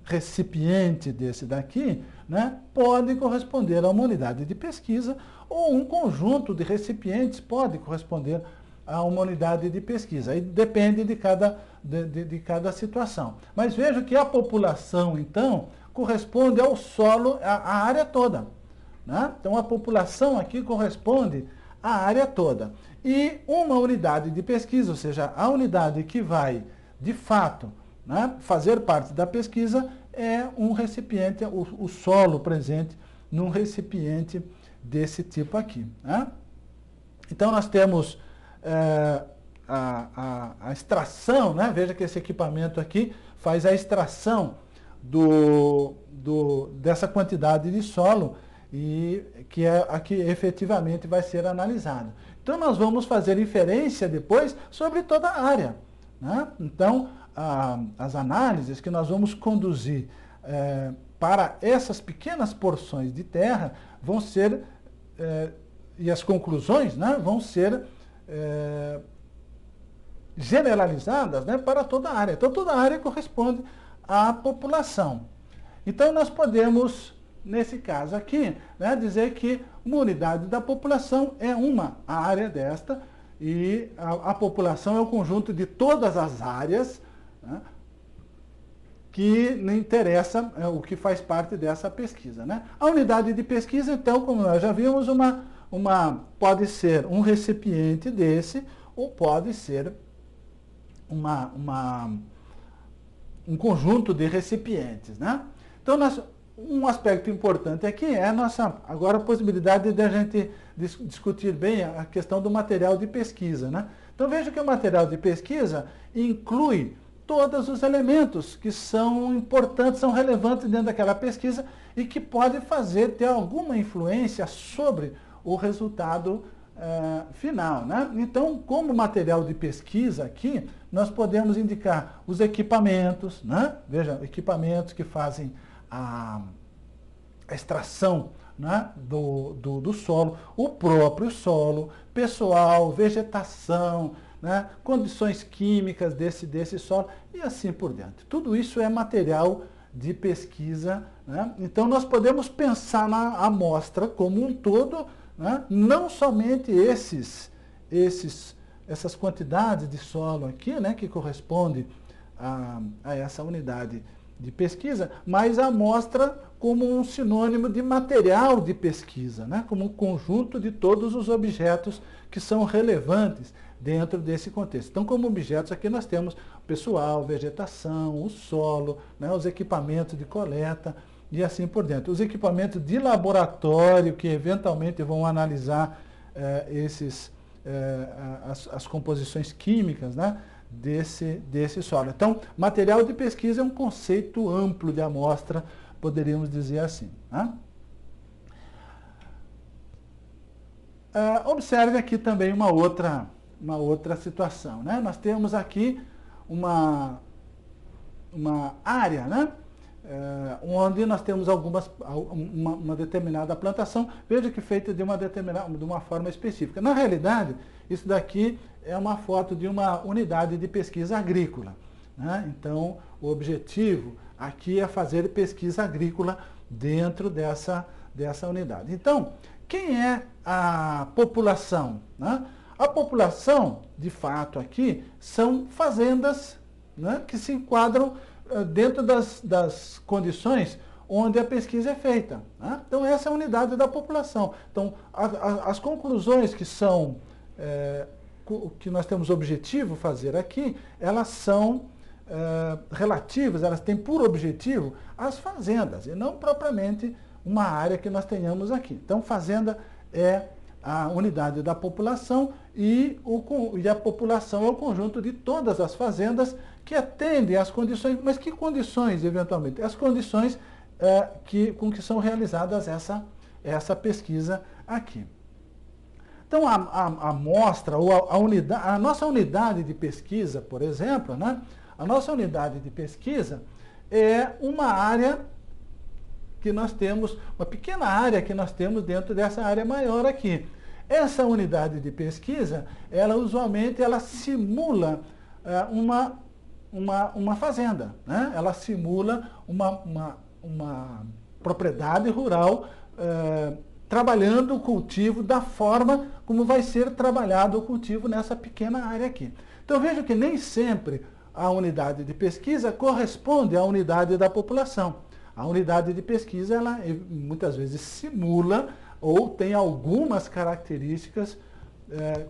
recipiente desse daqui, né, pode corresponder a uma unidade de pesquisa, ou um conjunto de recipientes pode corresponder a uma unidade de pesquisa. Aí depende de cada situação. Mas veja que a população, então, corresponde ao solo, à área toda, né? Então a população aqui corresponde à área toda. E uma unidade de pesquisa, ou seja, a unidade que vai, de fato, né, fazer parte da pesquisa, é um recipiente, o solo presente num recipiente desse tipo aqui, né? Então nós temos a extração, né? Veja que esse equipamento aqui faz a extração dessa quantidade de solo e que é a que efetivamente vai ser analisada. Então nós vamos fazer inferência depois sobre toda a área, né? Então as análises que nós vamos conduzir para essas pequenas porções de terra vão ser, e as conclusões, né, vão ser generalizadas, né, para toda a área. Então toda a área corresponde à população. Então nós podemos, nesse caso aqui, né, dizer que uma unidade da população é uma área desta, e a população é o conjunto de todas as áreas, né, que interessa o que faz parte dessa pesquisa, né? A unidade de pesquisa, então, como nós já vimos, pode ser um recipiente desse, ou pode ser um conjunto de recipientes, né? Então, um aspecto importante aqui é agora a possibilidade de a gente discutir bem a questão do material de pesquisa, né? Então, veja que o material de pesquisa inclui todos os elementos que são importantes, são relevantes dentro daquela pesquisa e que podem ter alguma influência sobre o resultado final, né? Então, como material de pesquisa aqui, nós podemos indicar os equipamentos, né? Veja, equipamentos que fazem a extração, né, do solo, o próprio solo, pessoal, vegetação, né, condições químicas desse solo e assim por diante. Tudo isso é material de pesquisa, né? Então nós podemos pensar na amostra como um todo, né? Não somente essas quantidades de solo aqui, né, que corresponde a essa unidade de pesquisa, mas a amostra como um sinônimo de material de pesquisa, né? Como um conjunto de todos os objetos que são relevantes dentro desse contexto. Então, como objetos aqui nós temos o pessoal, vegetação, o solo, né, os equipamentos de coleta e assim por diante. Os equipamentos de laboratório que eventualmente vão analisar as composições químicas, né, desse solo. Então, material de pesquisa é um conceito amplo de amostra, poderíamos dizer assim, né? Observe aqui também uma outra situação, né? Nós temos aqui uma área, né, onde nós temos uma determinada plantação, veja que feita de uma forma específica. Na realidade, isso daqui é uma foto de uma unidade de pesquisa agrícola, né? Então, o objetivo aqui é fazer pesquisa agrícola dentro dessa unidade. Então, Quem é a população? Né? A população, de fato, aqui, são fazendas, né, que se enquadram dentro das condições onde a pesquisa é feita. Né? Então, essa é a unidade da população. Então, as conclusões que são, que nós temos objetivo fazer aqui, elas são relativas, elas têm por objetivo as fazendas, e não propriamente uma área que nós tenhamos aqui. Então, fazenda é a unidade da população e a população é o conjunto de todas as fazendas que atendem às condições, mas que condições, eventualmente? As condições com que são realizadas essa pesquisa aqui. Então, a amostra, ou a nossa unidade de pesquisa, por exemplo, né? A nossa unidade de pesquisa é uma área que nós temos, uma pequena área que nós temos dentro dessa área maior aqui. Essa unidade de pesquisa, ela usualmente simula uma fazenda, né? Ela simula uma propriedade rural trabalhando o cultivo da forma como vai ser trabalhado o cultivo nessa pequena área aqui. Então veja que nem sempre a unidade de pesquisa corresponde à unidade da população. A unidade de pesquisa, ela muitas vezes simula ou tem algumas características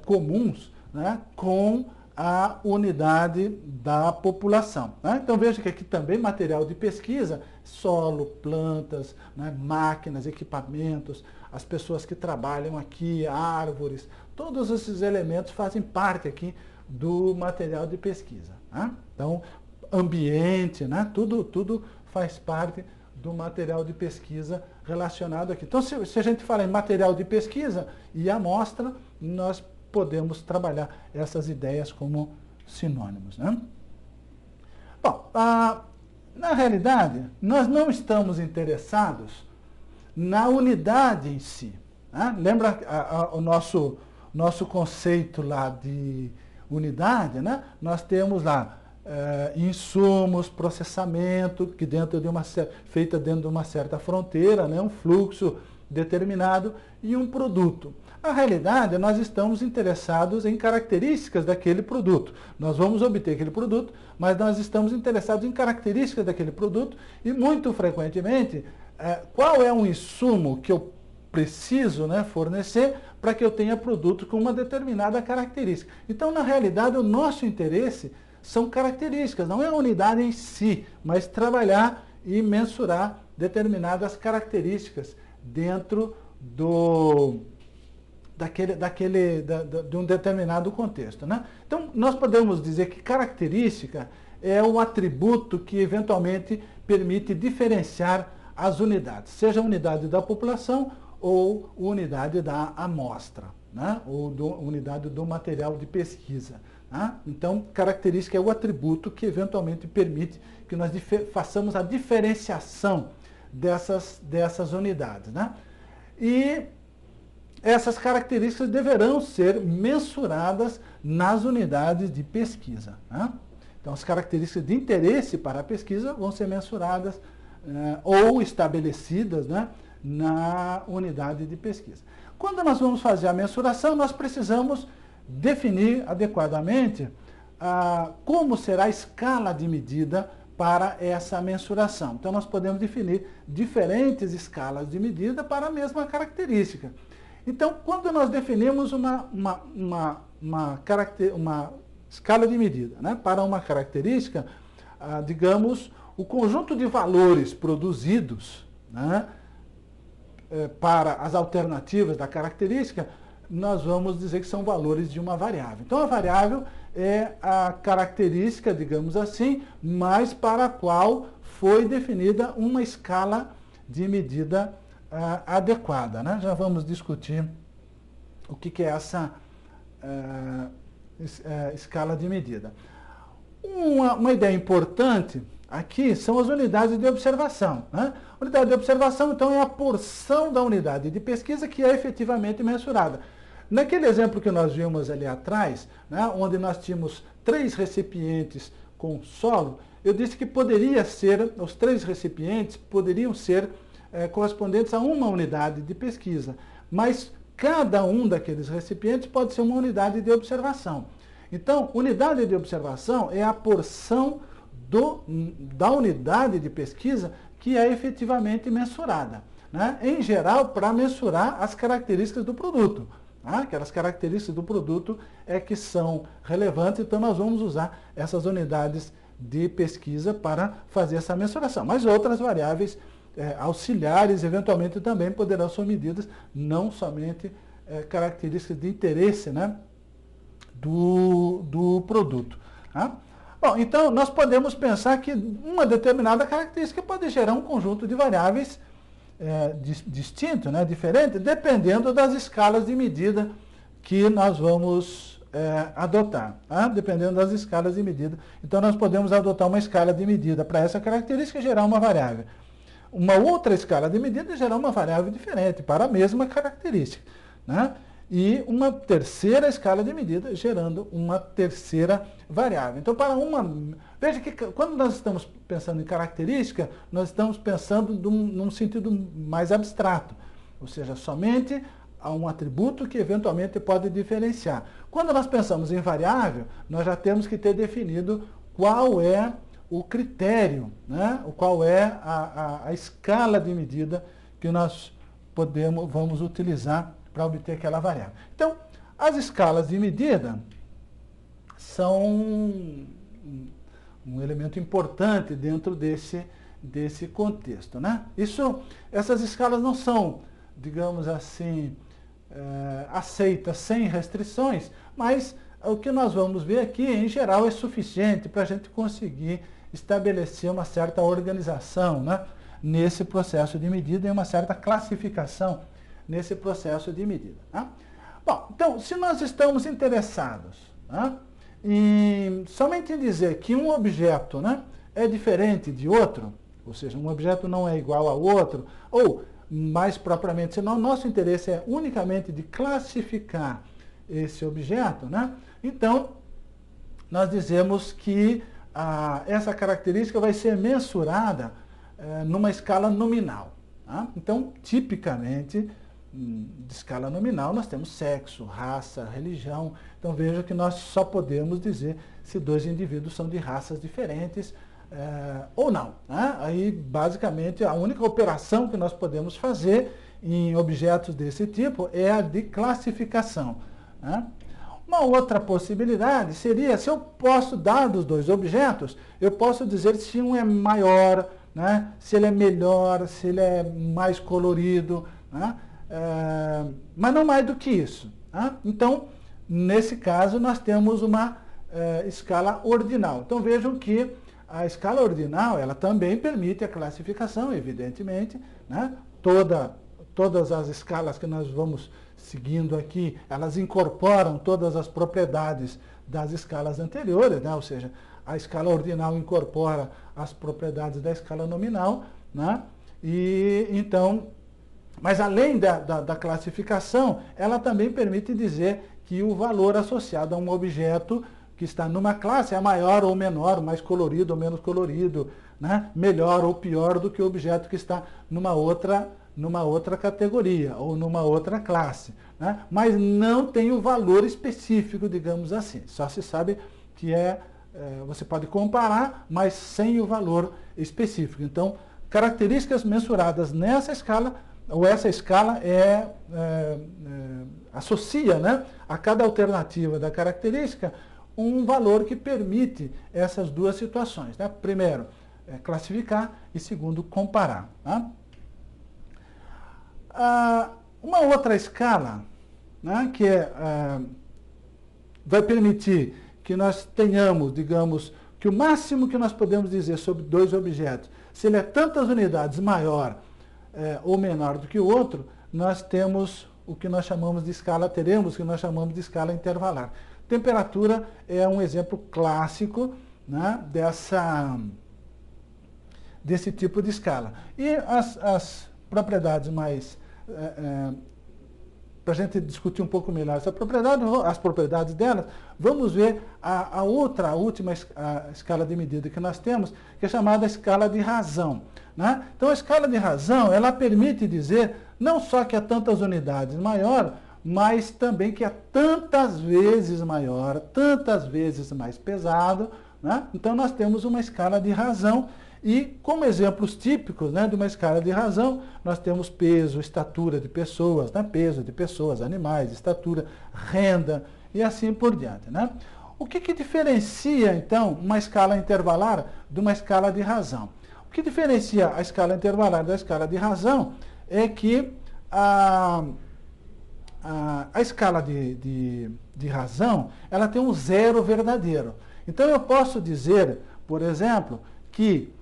comuns, né, com a unidade da população. Né? Então veja que aqui também material de pesquisa, solo, plantas, né, máquinas, equipamentos, as pessoas que trabalham aqui, árvores, todos esses elementos fazem parte aqui do material de pesquisa. Né? Então, ambiente, né, tudo faz parte do material de pesquisa relacionado aqui. Então, se a gente fala em material de pesquisa e amostra, nós podemos trabalhar essas ideias como sinônimos. Né? Bom, na realidade, nós não estamos interessados na unidade em si. Né? Lembra o nosso conceito lá de unidade, né? Nós temos lá insumos, processamento, que feita dentro de uma certa fronteira, né? Um fluxo determinado e um produto. Na realidade, nós estamos interessados em características daquele produto. Nós vamos obter aquele produto, mas nós estamos interessados em características daquele produto e, muito frequentemente, qual é um insumo que eu preciso, né, fornecer para que eu tenha produto com uma determinada característica. Então, na realidade, o nosso interesse são características, não é a unidade em si, mas trabalhar e mensurar determinadas características dentro de um determinado contexto. Né? Então, nós podemos dizer que característica é o atributo que eventualmente permite diferenciar as unidades, seja a unidade da população ou unidade da amostra, né? Ou unidade do material de pesquisa. Né? Então, característica é o atributo que eventualmente permite que nós façamos a diferenciação dessas unidades. Né? E essas características deverão ser mensuradas nas unidades de pesquisa. Né? Então, as características de interesse para a pesquisa vão ser mensuradas ou estabelecidas, né, na unidade de pesquisa. Quando nós vamos fazer a mensuração, nós precisamos definir adequadamente como será a escala de medida para essa mensuração. Então, nós podemos definir diferentes escalas de medida para a mesma característica. Então, quando nós definimos uma escala de medida, né, para uma característica, digamos, o conjunto de valores produzidos, né, para as alternativas da característica, nós vamos dizer que são valores de uma variável. Então, a variável é a característica, digamos assim, mas para a qual foi definida uma escala de medida adequada. Né? Já vamos discutir o que é essa escala de medida. Uma ideia importante aqui são as unidades de observação. Né? Unidade de observação, então, é a porção da unidade de pesquisa que é efetivamente mensurada. Naquele exemplo que nós vimos ali atrás, né, onde nós tínhamos 3 recipientes com solo, eu disse que os 3 recipientes poderiam ser correspondentes a uma unidade de pesquisa. mas cada um daqueles recipientes pode ser uma unidade de observação. Então, unidade de observação é a porção da unidade de pesquisa que é efetivamente mensurada, né? Em geral, para mensurar as características do produto. Tá? Aquelas características do produto é que são relevantes, então nós vamos usar essas unidades de pesquisa para fazer essa mensuração. Mas outras variáveis auxiliares, eventualmente, também poderão ser medidas, não somente características de interesse, né, do produto. Tá? Bom, então nós podemos pensar que uma determinada característica pode gerar um conjunto de variáveis distinto, né, diferente, dependendo das escalas de medida que nós vamos adotar. Tá? Dependendo das escalas de medida. Então nós podemos adotar uma escala de medida para essa característica e gerar uma variável. Uma outra escala de medida e gerar uma variável diferente para a mesma característica. Né? E uma terceira escala de medida gerando uma terceira variável. Então, veja que quando nós estamos pensando em característica, nós estamos pensando num sentido mais abstrato, ou seja, somente a um atributo que eventualmente pode diferenciar. Quando nós pensamos em variável, nós já temos que ter definido qual é o critério, né? Qual é a escala de medida que nós vamos utilizar para obter aquela variável. Então, as escalas de medida são um elemento importante dentro desse contexto, né? Essas escalas não são, digamos assim, aceitas sem restrições, mas o que nós vamos ver aqui, em geral, é suficiente para a gente conseguir estabelecer uma certa organização, né, nesse processo de medida e uma certa classificação nesse processo de medida. Né? Bom, então, se nós estamos interessados, né, somente em dizer que um objeto, né, é diferente de outro, ou seja, um objeto não é igual ao outro, ou, mais propriamente, senão nosso interesse é unicamente de classificar esse objeto, né, então, nós dizemos que essa característica vai ser mensurada numa escala nominal. Tá? Então, tipicamente, de escala nominal, nós temos sexo, raça, religião. Então, veja que nós só podemos dizer se dois indivíduos são de raças diferentes ou não. Né? Aí, basicamente, a única operação que nós podemos fazer em objetos desse tipo é a de classificação. Né? Uma outra possibilidade seria, se eu posso dar dos dois objetos, eu posso dizer se um é maior, né, se ele é melhor, se ele é mais colorido, né, mas não mais do que isso. Tá? Então, nesse caso, nós temos uma escala ordinal. Então, vejam que a escala ordinal, ela também permite a classificação, evidentemente, né, todas as escalas que nós vamos seguindo aqui, elas incorporam todas as propriedades das escalas anteriores, né? Ou seja, a escala ordinal incorpora as propriedades da escala nominal, né? E então, mas além da classificação, ela também permite dizer que o valor associado a um objeto que está numa classe é maior ou menor, mais colorido ou menos colorido, né? Melhor ou pior do que o objeto que está numa outra categoria ou numa outra classe, né? Mas não tem o valor específico, digamos assim. Só se sabe que você pode comparar, mas sem o valor específico. Então, características mensuradas nessa escala, ou essa escala associa, né, a cada alternativa da característica um valor que permite essas duas situações. Né? Primeiro, classificar e segundo, comparar. Tá? Uma outra escala, né, que vai permitir que nós tenhamos, digamos, que o máximo que nós podemos dizer sobre dois objetos, se ele é tantas unidades maior ou menor do que o outro, nós temos o que nós chamamos de escala, teremos o que nós chamamos de escala intervalar. Temperatura é um exemplo clássico, né, desse tipo de escala. E as propriedades mais para a gente discutir um pouco melhor as propriedades delas, vamos ver a última escala de medida que nós temos, que é chamada escala de razão. Né? Então, a escala de razão, ela permite dizer não só que é tantas unidades maior, mas também que é tantas vezes maior, tantas vezes mais pesado, né? Então nós temos uma escala de razão e como exemplos típicos, né, de uma escala de razão, nós temos peso, estatura de pessoas, né? Peso de pessoas, animais, estatura, renda e assim por diante, né? O que diferencia, então, uma escala intervalar de uma escala de razão? O que diferencia a escala intervalar da escala de razão é que a escala de razão, ela tem um zero verdadeiro. Então eu posso dizer, por exemplo, que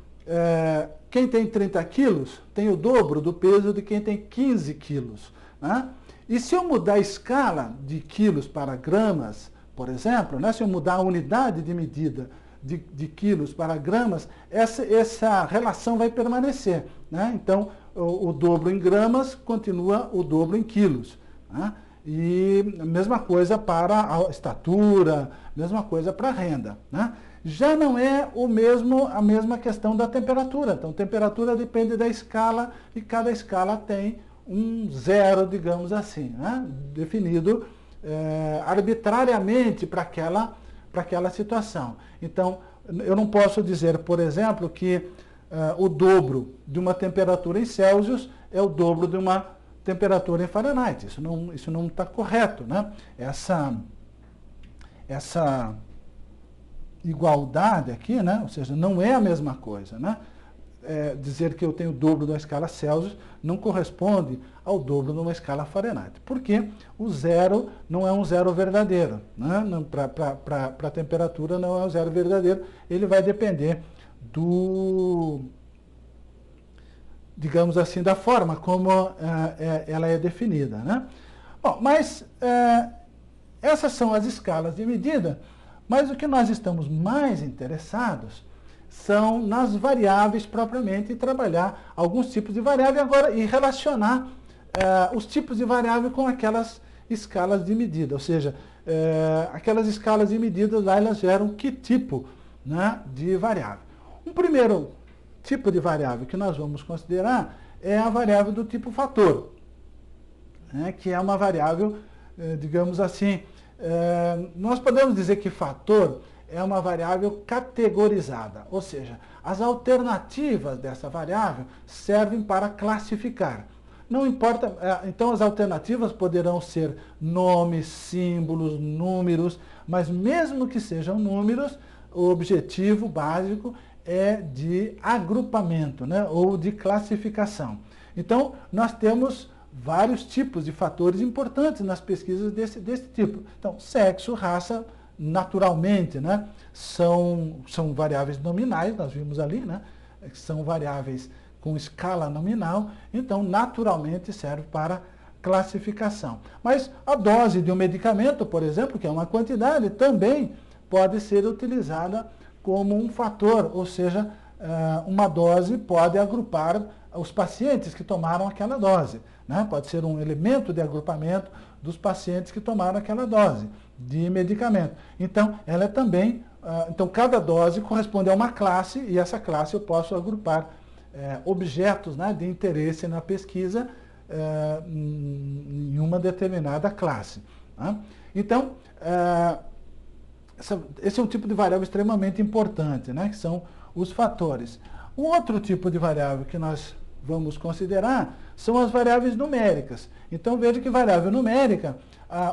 quem tem 30 quilos tem o dobro do peso de quem tem 15 quilos. Né? E se eu mudar a escala de quilos para gramas, por exemplo, né, se eu mudar a unidade de medida de quilos para gramas, essa relação vai permanecer. Né? Então, o dobro em gramas continua o dobro em quilos. Né? E a mesma coisa para a estatura, mesma coisa para a renda. Né? Já não é a mesma questão da temperatura. Então, temperatura depende da escala e cada escala tem um zero, digamos assim, né? Definido arbitrariamente para aquela situação. Então, eu não posso dizer, por exemplo, que o dobro de uma temperatura em Celsius é o dobro de uma temperatura em Fahrenheit. Isso não está correto, né? Essa igualdade aqui, né? Ou seja, não é a mesma coisa, né? Dizer que eu tenho o dobro de uma escala Celsius não corresponde ao dobro de uma escala Fahrenheit. Porque o zero não é um zero verdadeiro. Né? Para a temperatura não é um zero verdadeiro. Ele vai depender digamos assim, da forma como ela é definida. Né? Bom, mas essas são as escalas de medida, mas o que nós estamos mais interessados são nas variáveis propriamente e trabalhar alguns tipos de variável agora e relacionar os tipos de variável com aquelas escalas de medida, ou seja, aquelas escalas de medida lá elas geram que tipo, né, de variável. Um primeiro tipo de variável que nós vamos considerar é a variável do tipo fator, né, que é uma variável, digamos assim, nós podemos dizer que fator é uma variável categorizada, ou seja, as alternativas dessa variável servem para classificar. Não importa, então as alternativas poderão ser nomes, símbolos, números, mas mesmo que sejam números, o objetivo básico é de agrupamento, né, ou de classificação. Então, nós temos vários tipos de fatores importantes nas pesquisas desse tipo. Então, sexo, raça, naturalmente, né, são variáveis nominais, nós vimos ali, né, são variáveis com escala nominal, então naturalmente serve para classificação. Mas a dose de um medicamento, por exemplo, que é uma quantidade, também pode ser utilizada como um fator, ou seja, uma dose pode agrupar os pacientes que tomaram aquela dose. Né? Pode ser um elemento de agrupamento dos pacientes que tomaram aquela dose de medicamento. Então, ela é também, então cada dose corresponde a uma classe e essa classe eu posso agrupar objetos, né, de interesse na pesquisa em uma determinada classe. Né? Então, esse é um tipo de variável extremamente importante, né, que são os fatores. Um outro tipo de variável que nós vamos considerar são as variáveis numéricas. Então veja que variável numérica,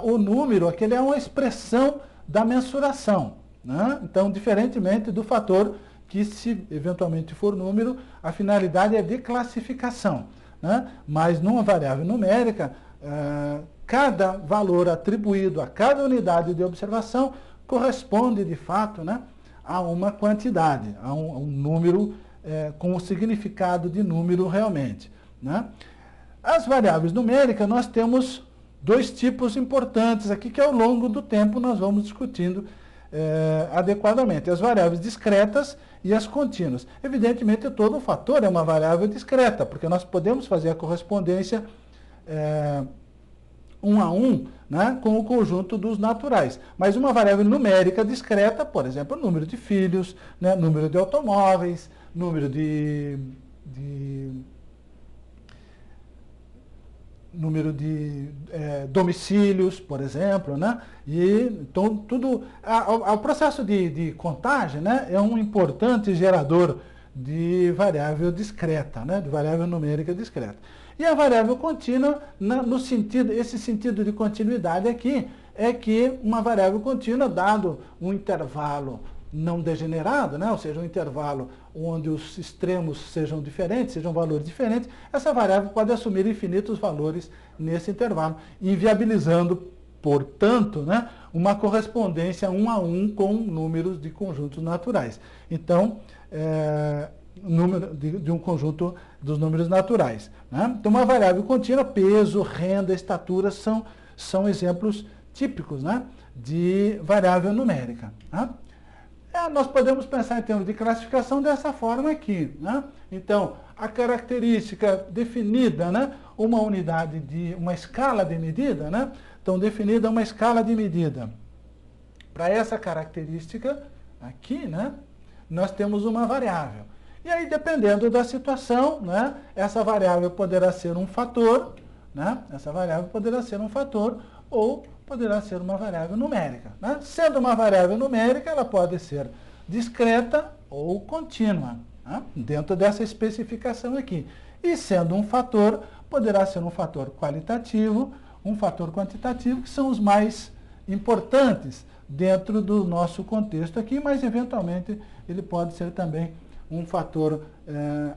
o número, aquele é uma expressão da mensuração. Né? Então, diferentemente do fator, que se eventualmente for número, a finalidade é de classificação. Né? Mas numa variável numérica, cada valor atribuído a cada unidade de observação corresponde de fato, né, a uma quantidade, a um número com o significado de número realmente. Né? As variáveis numéricas, nós temos dois tipos importantes aqui que ao longo do tempo nós vamos discutindo adequadamente. As variáveis discretas e as contínuas. Evidentemente, todo fator é uma variável discreta, porque nós podemos fazer a correspondência um a um, né, com o conjunto dos naturais. Mas uma variável numérica discreta, por exemplo, número de filhos, né, número de automóveis, número de número de domicílios, por exemplo, né? E então tudo, o processo de contagem, né, é um importante gerador de variável discreta, né, de variável numérica discreta. E a variável contínua, no sentido, esse sentido de continuidade aqui, é que uma variável contínua, dado um intervalo não degenerado, né? Ou seja, um intervalo onde os extremos sejam diferentes, sejam valores diferentes, essa variável pode assumir infinitos valores nesse intervalo, inviabilizando, portanto, né, uma correspondência 1 a 1 com números de conjuntos naturais. Então, número de um conjunto dos números naturais, né? Então, uma variável contínua, peso, renda, estatura, são exemplos típicos, né, de variável numérica, né? Nós podemos pensar em termos de classificação dessa forma aqui, né? Então, a característica definida, né, uma unidade de uma escala de medida, né? Então, definida uma escala de medida. Para essa característica aqui, né, nós temos uma variável. E aí, dependendo da situação, né, essa variável poderá ser um fator, né? Essa variável poderá ser um fator ou poderá ser uma variável numérica, né? Sendo uma variável numérica, ela pode ser discreta ou contínua, né, dentro dessa especificação aqui. E sendo um fator, poderá ser um fator qualitativo, um fator quantitativo, que são os mais importantes dentro do nosso contexto aqui, mas eventualmente ele pode ser também um fator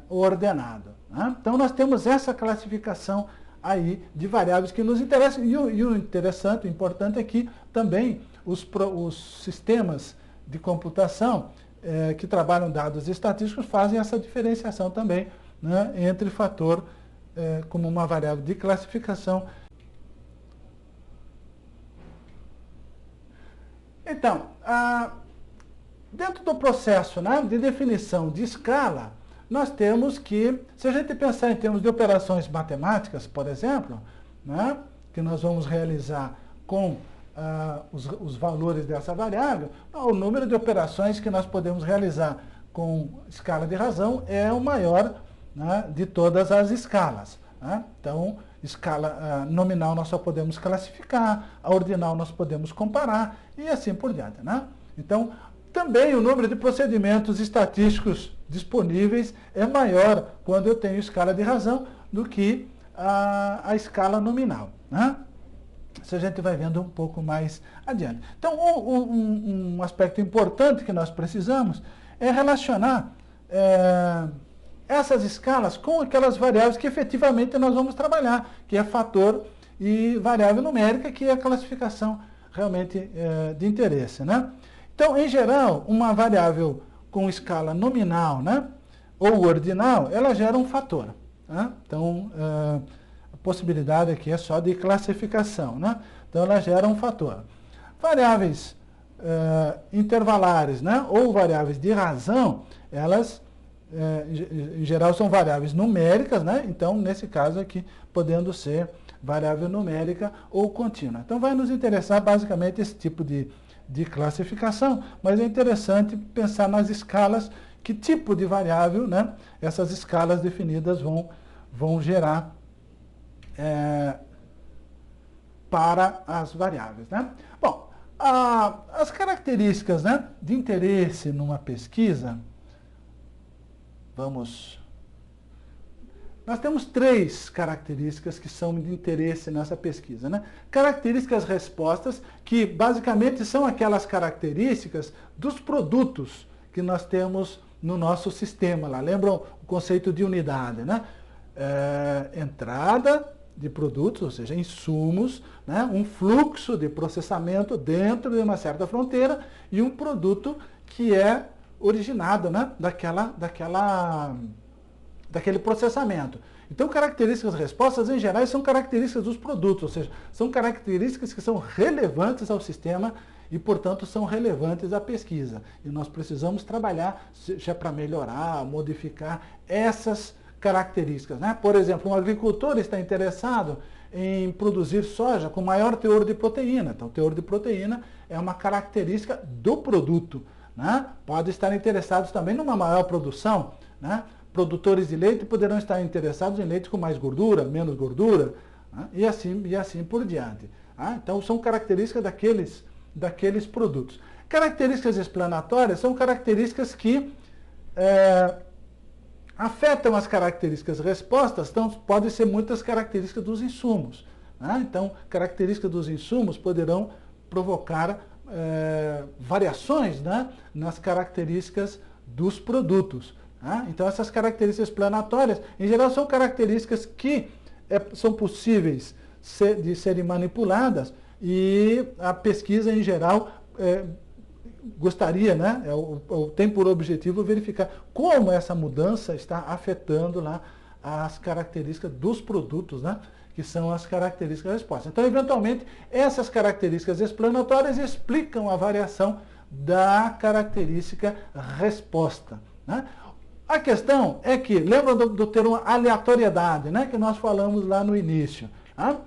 ordenado, né? Então nós temos essa classificação aí de variáveis que nos interessam. E o interessante, o importante é que também os sistemas de computação que trabalham dados estatísticos fazem essa diferenciação também, né, entre fator como uma variável de classificação. Então, dentro do processo, né, de definição de escala, nós temos que, se a gente pensar em termos de operações matemáticas, por exemplo, né, que nós vamos realizar com os valores dessa variável, o número de operações que nós podemos realizar com escala de razão é o maior, né, de todas as escalas, né? Então, escala nominal nós só podemos classificar, a ordinal nós podemos comparar e assim por diante, né? Então, também o número de procedimentos estatísticos disponíveis é maior quando eu tenho escala de razão do que a escala nominal, né? Isso a gente vai vendo um pouco mais adiante. Então, um aspecto importante que nós precisamos é relacionar essas escalas com aquelas variáveis que efetivamente nós vamos trabalhar, que é fator e variável numérica, que é a classificação realmente de interesse, né? Então, em geral, uma variável com escala nominal, né, ou ordinal, ela gera um fator, né? Então, a possibilidade aqui é só de classificação, né? Então, ela gera um fator. Variáveis intervalares, né, ou variáveis de razão, elas, em geral, são variáveis numéricas, né? Então, nesse caso aqui, podendo ser variável numérica ou contínua. Então, vai nos interessar basicamente esse tipo de classificação, mas é interessante pensar nas escalas, que tipo de variável, né, essas escalas definidas vão gerar para as variáveis, né? Bom, as características, né, de interesse numa pesquisa, nós temos 3 características que são de interesse nessa pesquisa, né? Características respostas, que basicamente são aquelas características dos produtos que nós temos no nosso sistema lá. Lembram o conceito de unidade, né? Entrada de produtos, ou seja, insumos, né? Um fluxo de processamento dentro de uma certa fronteira e um produto que é originado, né, daquele processamento. Então, características respostas, em geral, são características dos produtos, ou seja, são características que são relevantes ao sistema e, portanto, são relevantes à pesquisa. E nós precisamos trabalhar já para melhorar, modificar essas características, né? Por exemplo, um agricultor está interessado em produzir soja com maior teor de proteína. Então, o teor de proteína é uma característica do produto, né? Pode estar interessados também numa maior produção, né? Produtores de leite poderão estar interessados em leite com mais gordura, menos gordura, Tá? E assim por diante. Tá? Então, são características daqueles produtos. Características explanatórias são características que afetam as características respostas, então podem ser muitas características dos insumos. Né? Então, características dos insumos poderão provocar variações, né, nas características dos produtos. Né? Então, essas características explanatórias, em geral, são características que são possíveis de serem manipuladas e a pesquisa, em geral, gostaria, né, tem por objetivo verificar como essa mudança está afetando lá as características dos produtos, né, que são as características da resposta. Então, eventualmente, essas características explanatórias explicam a variação da característica resposta. Né? A questão é que, lembra do termo aleatoriedade, né, que nós falamos lá no início. Tá?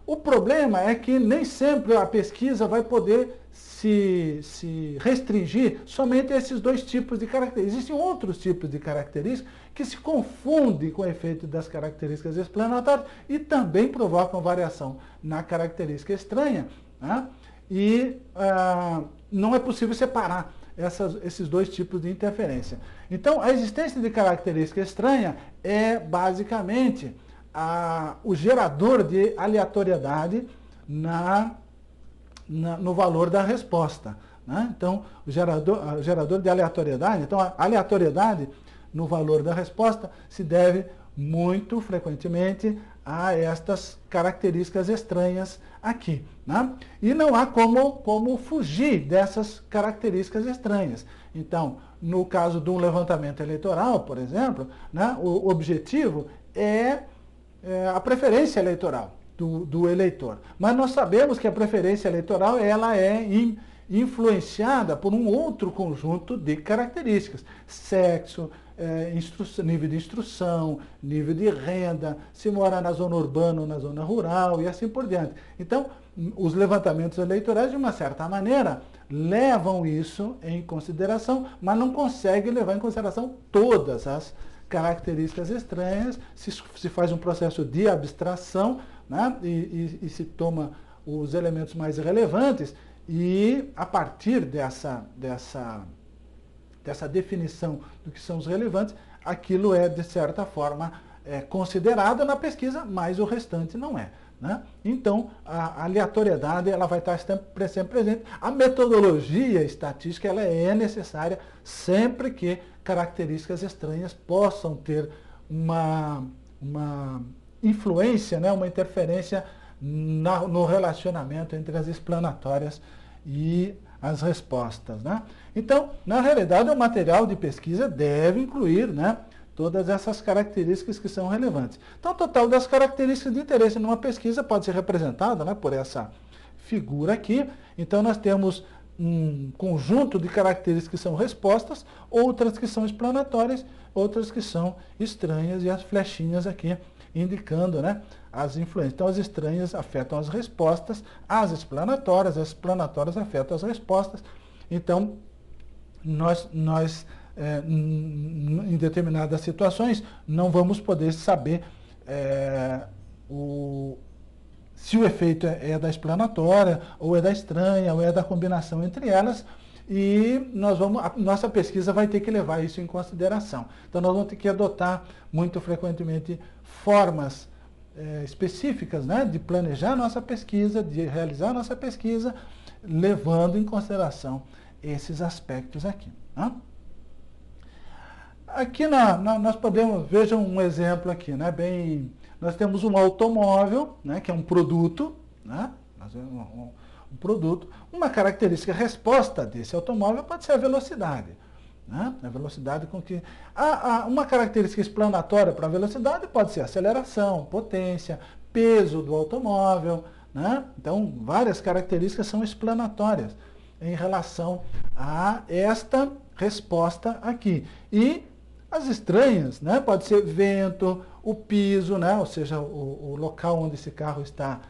O problema é que nem sempre a pesquisa vai poder se restringir somente a esses dois tipos de características. Existem outros tipos de características que se confundem com o efeito das características explanatórias e também provocam variação na característica estranha. Né? E não é possível separar esses dois tipos de interferência. Então, a existência de característica estranha é basicamente o gerador de aleatoriedade no valor da resposta. Né? Então, o gerador de aleatoriedade, então a aleatoriedade no valor da resposta se deve muito frequentemente a estas características estranhas aqui. Né? E não há como fugir dessas características estranhas. Então, no caso de um levantamento eleitoral, por exemplo, né, o objetivo é a preferência eleitoral do eleitor. Mas nós sabemos que a preferência eleitoral ela é influenciada por um outro conjunto de características. Sexo, nível de instrução, nível de renda, se mora na zona urbana ou na zona rural e assim por diante. Então, os levantamentos eleitorais, de uma certa maneira, levam isso em consideração, mas não conseguem levar em consideração todas as características estranhas, se faz um processo de abstração, né, e se toma os elementos mais relevantes e, a partir dessa definição do que são os relevantes, aquilo é, de certa forma, considerado na pesquisa, mas o restante não é. Né? Então, a aleatoriedade ela vai estar sempre presente. A metodologia estatística ela é necessária sempre que características estranhas possam ter uma influência, né, uma interferência no relacionamento entre as explanatórias e as respostas. Né? Então, na realidade, o material de pesquisa deve incluir, né, todas essas características que são relevantes. Então, o total das características de interesse numa pesquisa pode ser representada, né, por essa figura aqui. Então, nós temos um conjunto de características que são respostas, outras que são explanatórias, outras que são estranhas, e as flechinhas aqui indicando, né, as influências. Então, as estranhas afetam as respostas, as explanatórias afetam as respostas. Então, nós em determinadas situações, não vamos poder saber se o efeito é da explanatória, ou é da estranha, ou é da combinação entre elas, e a nossa pesquisa vai ter que levar isso em consideração. Então, nós vamos ter que adotar, muito frequentemente, formas específicas, né, de planejar nossa pesquisa, de realizar nossa pesquisa, levando em consideração esses aspectos aqui. Né? Aqui nós podemos, vejam um exemplo aqui, né, nós temos um automóvel, né, que é um produto, né, um produto, uma característica resposta desse automóvel pode ser a velocidade. Né, a velocidade com que... uma característica explanatória para a velocidade pode ser aceleração, potência, peso do automóvel. Né? Então, várias características são explanatórias em relação a esta resposta aqui. E as estranhas, né? Pode ser vento, o piso, né? Ou seja, o local onde esse carro está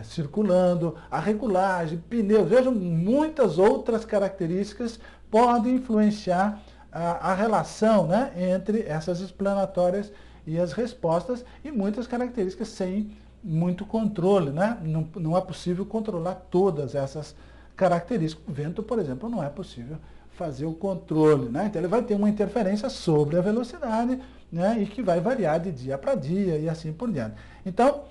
circulando, a regulagem, pneus. Vejam, muitas outras características podem influenciar a relação, né, entre essas explanatórias e as respostas, e muitas características sem muito controle, né? Não é possível controlar todas essas características. O vento, por exemplo, não é possível fazer o controle, né? Então ele vai ter uma interferência sobre a velocidade, né? E que vai variar de dia para dia e assim por diante. Então,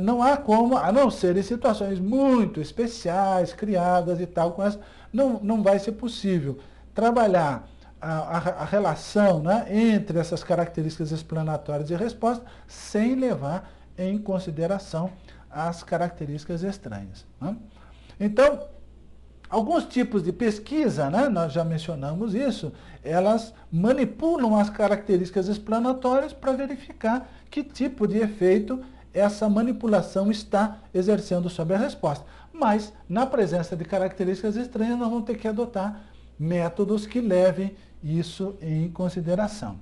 não há como, a não ser em situações muito especiais, criadas e tal, com essa, não vai ser possível trabalhar a relação, né, entre essas características explanatórias e resposta sem levar em consideração as características estranhas, né? Então, alguns tipos de pesquisa, né, nós já mencionamos isso, elas manipulam as características explanatórias para verificar que tipo de efeito essa manipulação está exercendo sobre a resposta. Mas, na presença de características estranhas, nós vamos ter que adotar métodos que levem isso em consideração.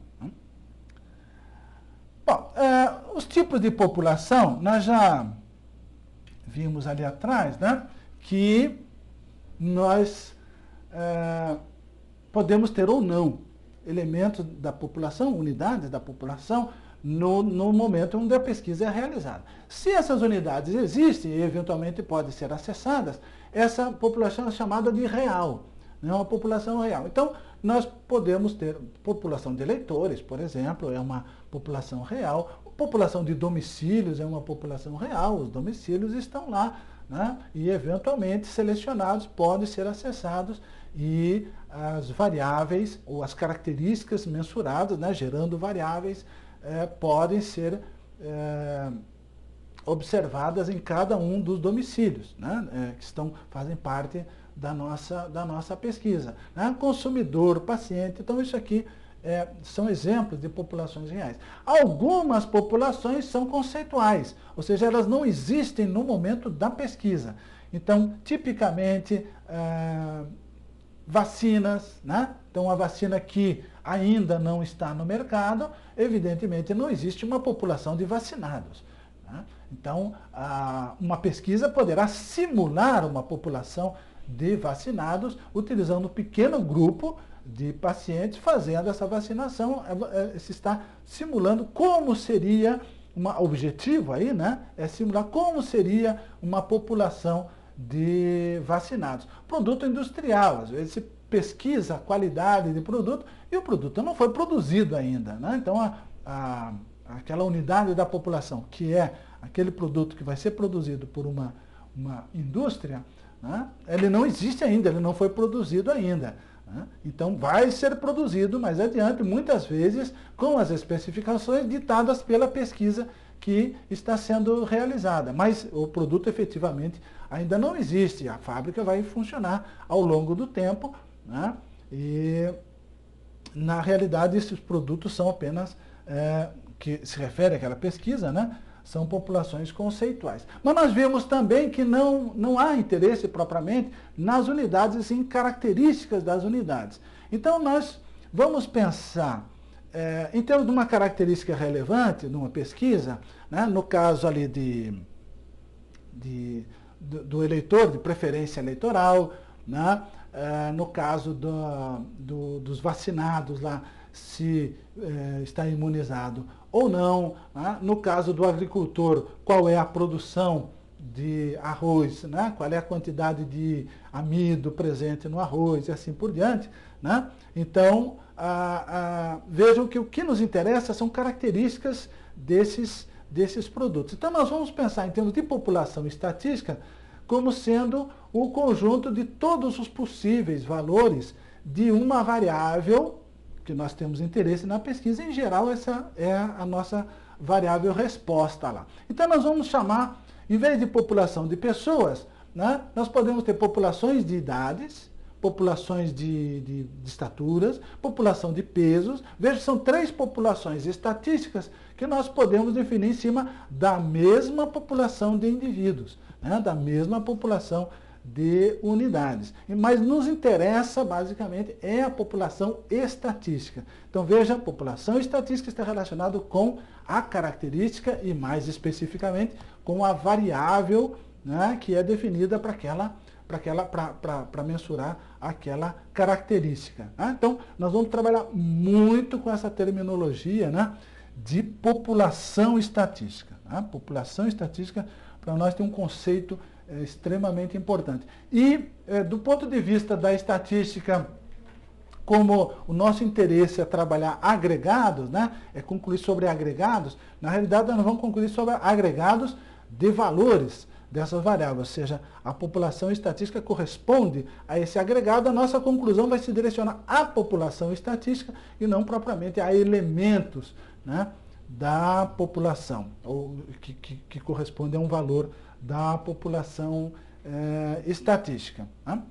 Bom, os tipos de população, nós já vimos ali atrás, né, que nós podemos ter ou não elementos da população, unidades da população, no momento onde a pesquisa é realizada. Se essas unidades existem e eventualmente podem ser acessadas, essa população é chamada de real, né, uma população real. Então, nós podemos ter população de eleitores, por exemplo, é uma população real, população de domicílios é uma população real, os domicílios estão lá, né, e eventualmente selecionados podem ser acessados e as variáveis ou as características mensuradas, né, gerando variáveis, podem ser observadas em cada um dos domicílios, né, que fazem parte da nossa pesquisa, né? Consumidor, paciente, então isso aqui são exemplos de populações reais. Algumas populações são conceituais, ou seja, elas não existem no momento da pesquisa. Então, tipicamente, vacinas, né? Então, a vacina que ainda não está no mercado, evidentemente não existe uma população de vacinados, né? Então, uma pesquisa poderá simular uma população de vacinados, utilizando um pequeno grupo de pacientes fazendo essa vacinação. Se está simulando como seria, objetivo aí, né, é simular como seria uma população de vacinados. Produto industrial, às vezes se pesquisa a qualidade de produto e o produto não foi produzido ainda, né? Então, aquela unidade da população, que é aquele produto que vai ser produzido por uma indústria, né, ele não existe ainda, ele não foi produzido ainda, né? Então vai ser produzido mais adiante, muitas vezes com as especificações ditadas pela pesquisa que está sendo realizada, mas o produto efetivamente ainda não existe, a fábrica vai funcionar ao longo do tempo, né? E na realidade esses produtos são apenas, que se refere àquela pesquisa, né, são populações conceituais. Mas nós vemos também que não há interesse propriamente nas unidades, em características das unidades. Então nós vamos pensar, em termos de uma característica relevante numa pesquisa, né, no caso ali do eleitor, de preferência eleitoral, né, no caso dos vacinados lá, se está imunizado ou não, né? No caso do agricultor, qual é a produção de arroz, né? Qual é a quantidade de amido presente no arroz e assim por diante, né? Então, vejam que o que nos interessa são características desses produtos. Então, nós vamos pensar em termos de população estatística como sendo o conjunto de todos os possíveis valores de uma variável que nós temos interesse na pesquisa. Em geral, essa é a nossa variável resposta lá. Então, nós vamos chamar, em vez de população de pessoas, né, nós podemos ter populações de idades, populações de estaturas, população de pesos. Veja, são 3 populações estatísticas que nós podemos definir em cima da mesma população de indivíduos, né, da mesma população de unidades. Mas nos interessa, basicamente, é a população estatística. Então, veja, a população estatística está relacionada com a característica e, mais especificamente, com a variável, né, que é definida para mensurar aquela característica, né? Então, nós vamos trabalhar muito com essa terminologia, né, de população estatística. A população estatística, para nós, tem um conceito extremamente importante. E, do ponto de vista da estatística, como o nosso interesse é trabalhar agregados, né, é concluir sobre agregados, na realidade nós vamos concluir sobre agregados de valores dessas variáveis, ou seja, a população estatística corresponde a esse agregado, a nossa conclusão vai se direcionar à população estatística e não propriamente a elementos, né, da população, ou que corresponde a um valor da população estatística. Né?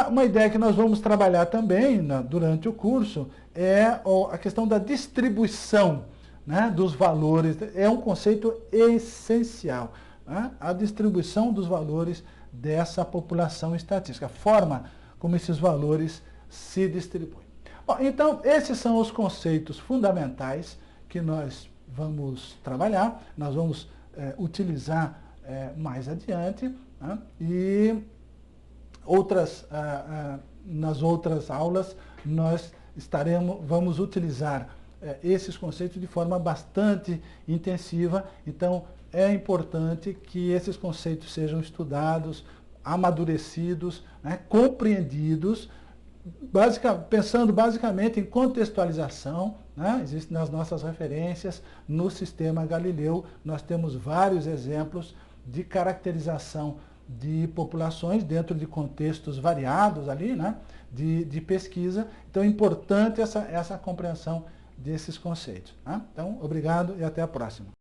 Uma ideia que nós vamos trabalhar também durante o curso é a questão da distribuição, né, dos valores. É um conceito essencial, né, a distribuição dos valores dessa população estatística, a forma como esses valores se distribuem. Bom, então, esses são os conceitos fundamentais que nós vamos trabalhar, nós vamos utilizar mais adiante, né, e nas outras aulas nós vamos utilizar esses conceitos de forma bastante intensiva, então é importante que esses conceitos sejam estudados, amadurecidos, né, compreendidos, pensando basicamente em contextualização, né, existe nas nossas referências, no sistema Galileu, nós temos vários exemplos de caracterização de populações dentro de contextos variados ali, né, de pesquisa. Então é importante essa compreensão desses conceitos. Né? Então, obrigado e até a próxima.